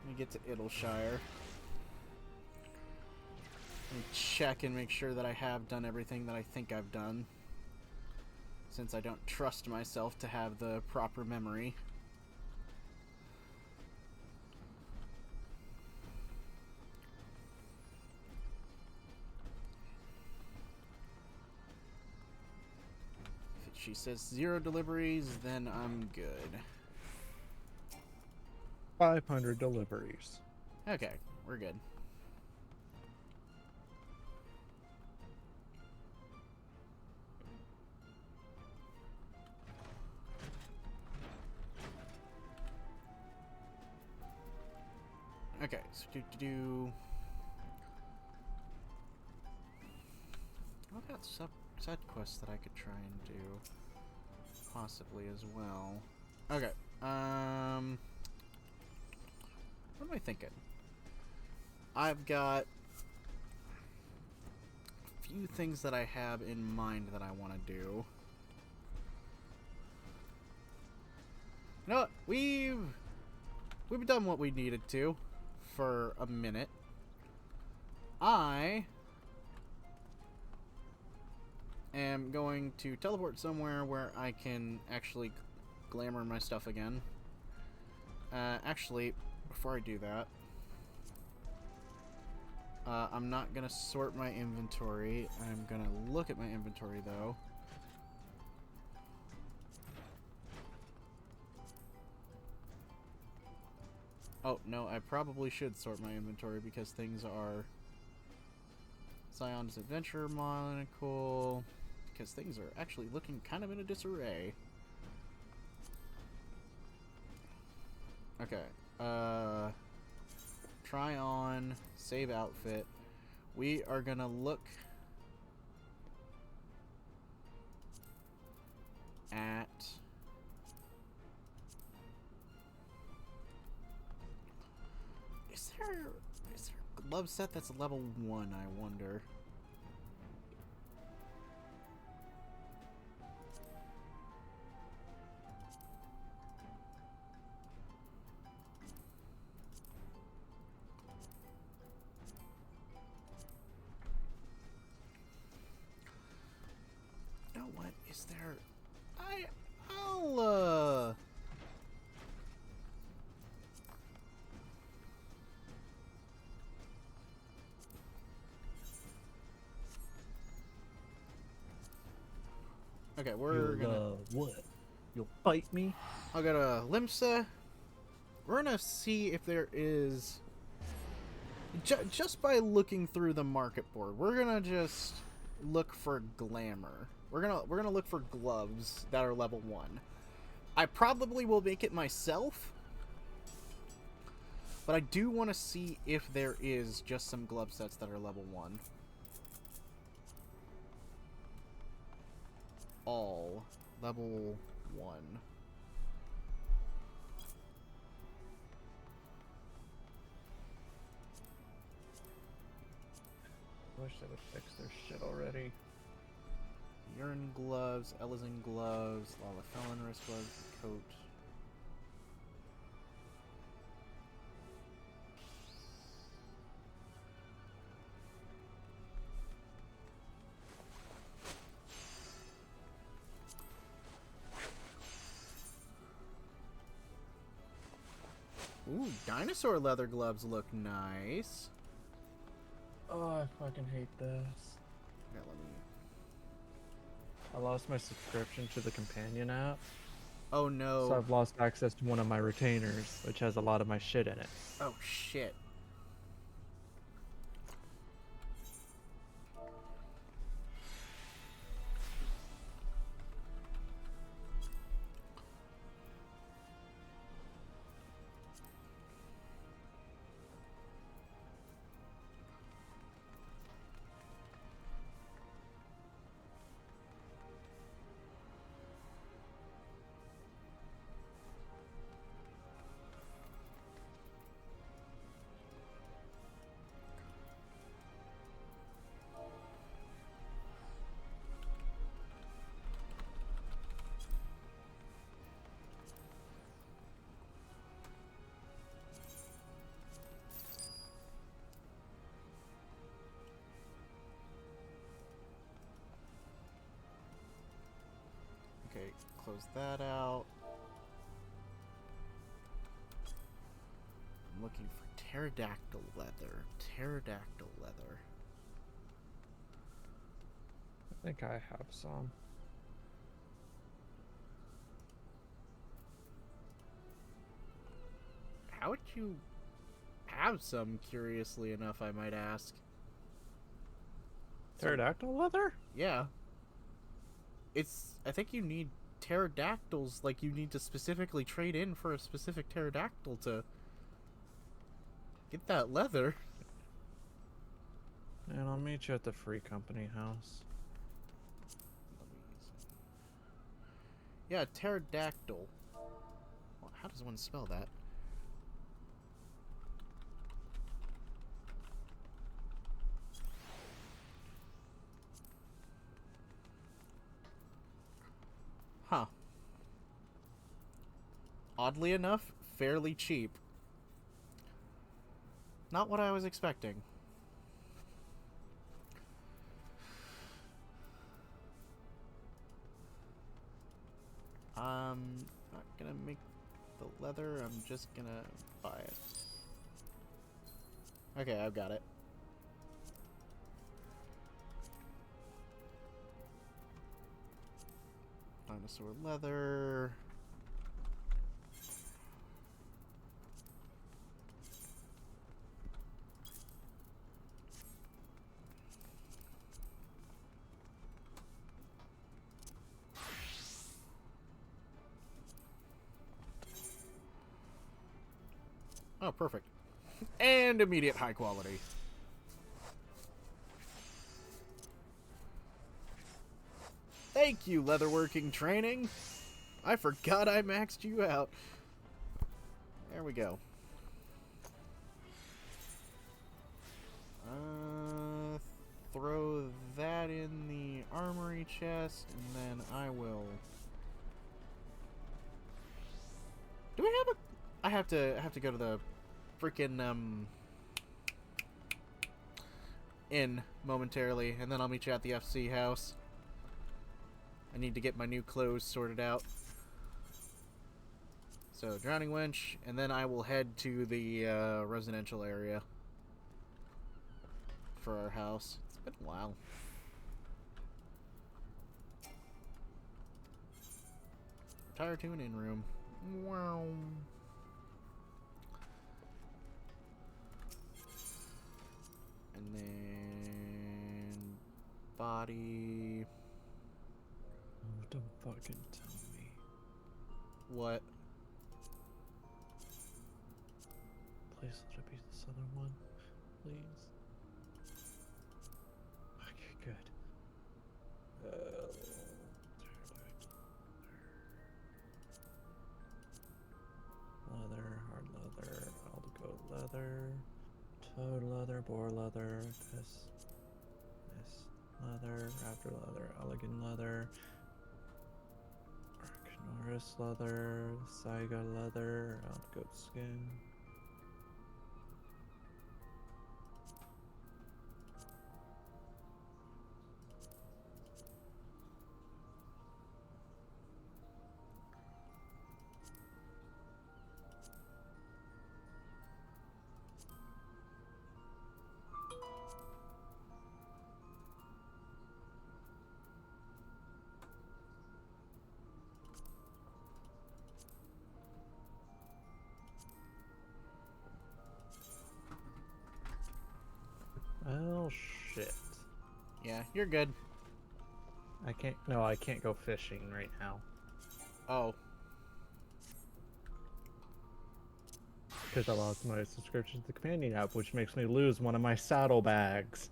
Let me get to Idleshire. Let me check and make sure that I have done everything that I think I've done. Since I don't trust myself to have the proper memory. she says 0 deliveries, then I'm good. 500 deliveries. Okay, we're good. Okay, so I've got side quests that I could try and do, possibly as well. Okay, what am I thinking? I've got a few things that I have in mind that I want to do. You know what? We've done what we needed to for a minute. I am going to teleport somewhere where I can actually glamour my stuff again. Actually, before I do that, I'm not going to sort my inventory. I'm going to look at my inventory, though. Oh, no, I probably should sort my inventory because things are... Scion's Adventure Monocle... Because things are actually looking kind of in a disarray. Okay. Try on. Save outfit. We are gonna look at... Is there a glove set that's level 1, I wonder? You know what? Is there... I'll Okay, we're gonna... What? You'll fight me? I'll go to Limsa. We're gonna see if there is... just by looking through the market board, we're gonna just look for glamour. We're gonna look for gloves that are level 1. I probably will make it myself, but I do want to see if there is just some glove sets that are level 1. All level 1. Wish they would fix their shit already. Urine gloves, Elysian gloves, Lala Felon wrist gloves, coat. Ooh, dinosaur leather gloves look nice. Oh, I fucking hate this. Yeah, let me... I lost my subscription to the companion app. Oh no. So I've lost access to one of my retainers, which has a lot of my shit in it. Oh shit. Okay, close that out. I'm looking for pterodactyl leather. Pterodactyl leather. I think I have some. How would you have some, curiously enough, I might ask? Pterodactyl leather? Yeah. I think you need pterodactyls, like you need to specifically trade in for a specific pterodactyl to get that leather. And I'll meet you at the Free Company house. Yeah, pterodactyl. Well, how does one spell that? Huh. Oddly enough, fairly cheap. Not what I was expecting. I'm not gonna make the leather, I'm just gonna buy it. Okay, I've got it. Dinosaur leather. Oh, perfect. And immediate high quality. Thank you, leatherworking training. I forgot I maxed you out. There we go. Throw that in the armory chest, and then I will... Do we have a... I have to go to the freaking inn momentarily, and then I'll meet you at the FC house. I need to get my new clothes sorted out. So, Drowning Wench, and then I will head to the residential area for our house. It's been a while. Retire to an inn room. Wow. And then body. Oh, don't fucking tell me. What? Please let it be the southern one, please. Okay, good. Leather, hard leather, aldecoat leather, toad leather, boar leather, this leather, raptor leather, elegant leather, Arcanoris leather, Saiga leather, aldecoat skin. Oh shit. Yeah, you're good. I can't. No, I can't go fishing right now. Oh. Because I lost my subscription to the companion app, which makes me lose one of my saddlebags.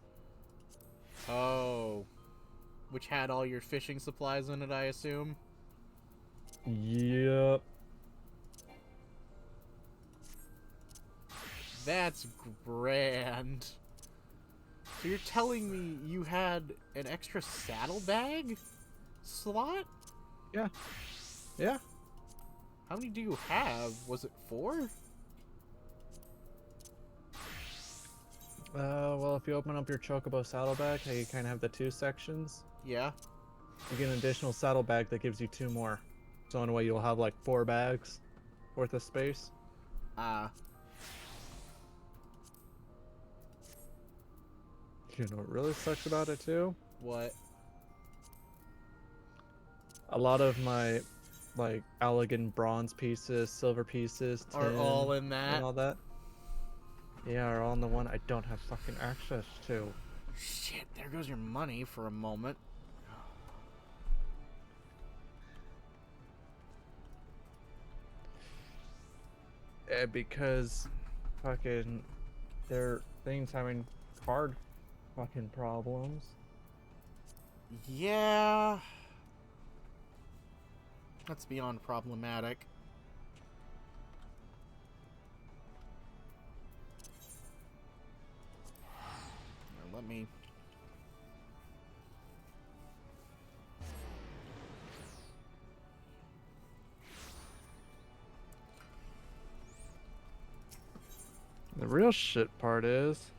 Oh. Which had all your fishing supplies in it, I assume? Yep. That's grand. So you're telling me you had an extra saddlebag slot? Yeah. Yeah. How many do you have? Was it 4? Well, if you open up your Chocobo saddlebag, how you kind of have the 2 sections, Yeah. you get an additional saddlebag that gives you 2 more. So in a way, you'll have like 4 bags worth of space. You know what really sucks about it too? What? A lot of my like elegant bronze pieces, silver pieces, tin, Are all in that? and all that. Yeah, are all in the one I don't have fucking access to. Shit, there goes your money for a moment. Because fucking their things having card fucking problems. Yeah. That's beyond problematic. Now, let me... The real shit part is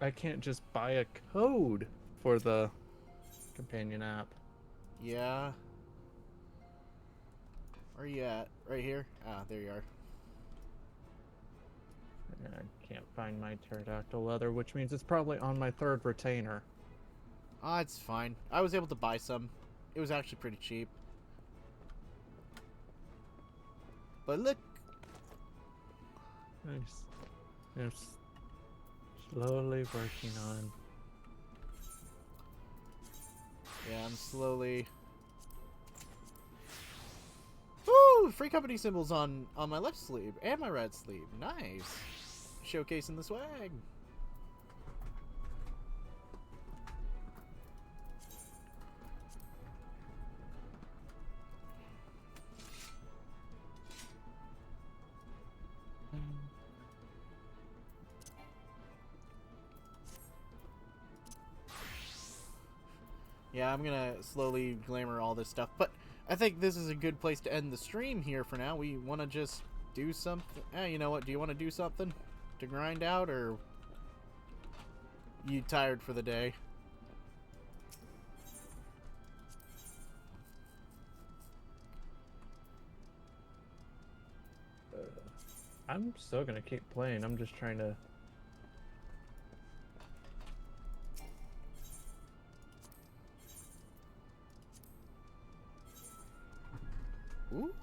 I can't just buy a code for the companion app. Yeah. Where are you at? Right here? Ah, there you are. I can't find my pterodactyl leather, which means it's probably on my third retainer. Ah, it's fine. I was able to buy some. It was actually pretty cheap. But look. Nice. I'm slowly working on. Yeah, I'm slowly. Woo! Free company symbols on my left sleeve and my right sleeve. Nice. Showcasing the swag. Yeah, I'm gonna slowly glamour all this stuff, but I think this is a good place to end the stream here for now. We want to just do something. You know what? Do you want to do something to grind out, or you tired for the day? I'm still gonna keep playing. I'm just trying to. Ooh.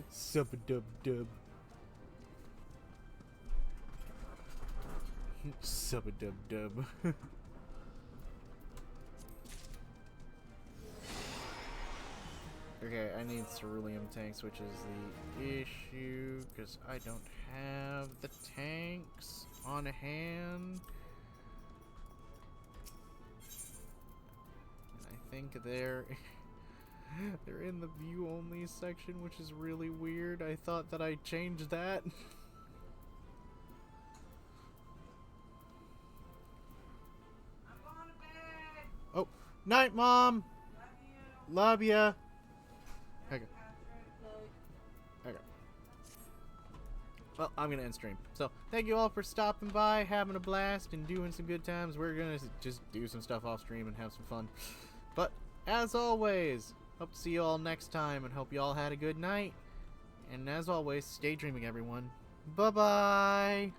Sub-a-dub-dub. Sub-a-dub-dub. Okay, I need cerulean tanks, which is the issue, because I don't have the tanks on hand. And I think they're in the view only section, which is really weird. I thought that I changed that. Oh, night, Mom. Love ya. Okay. Okay. Well, I'm gonna end stream. So, thank you all for stopping by, having a blast, and doing some good times. We're gonna just do some stuff off stream and have some fun. But, as always, hope to see you all next time, and hope you all had a good night. And as always, stay dreaming, everyone. Bye-bye.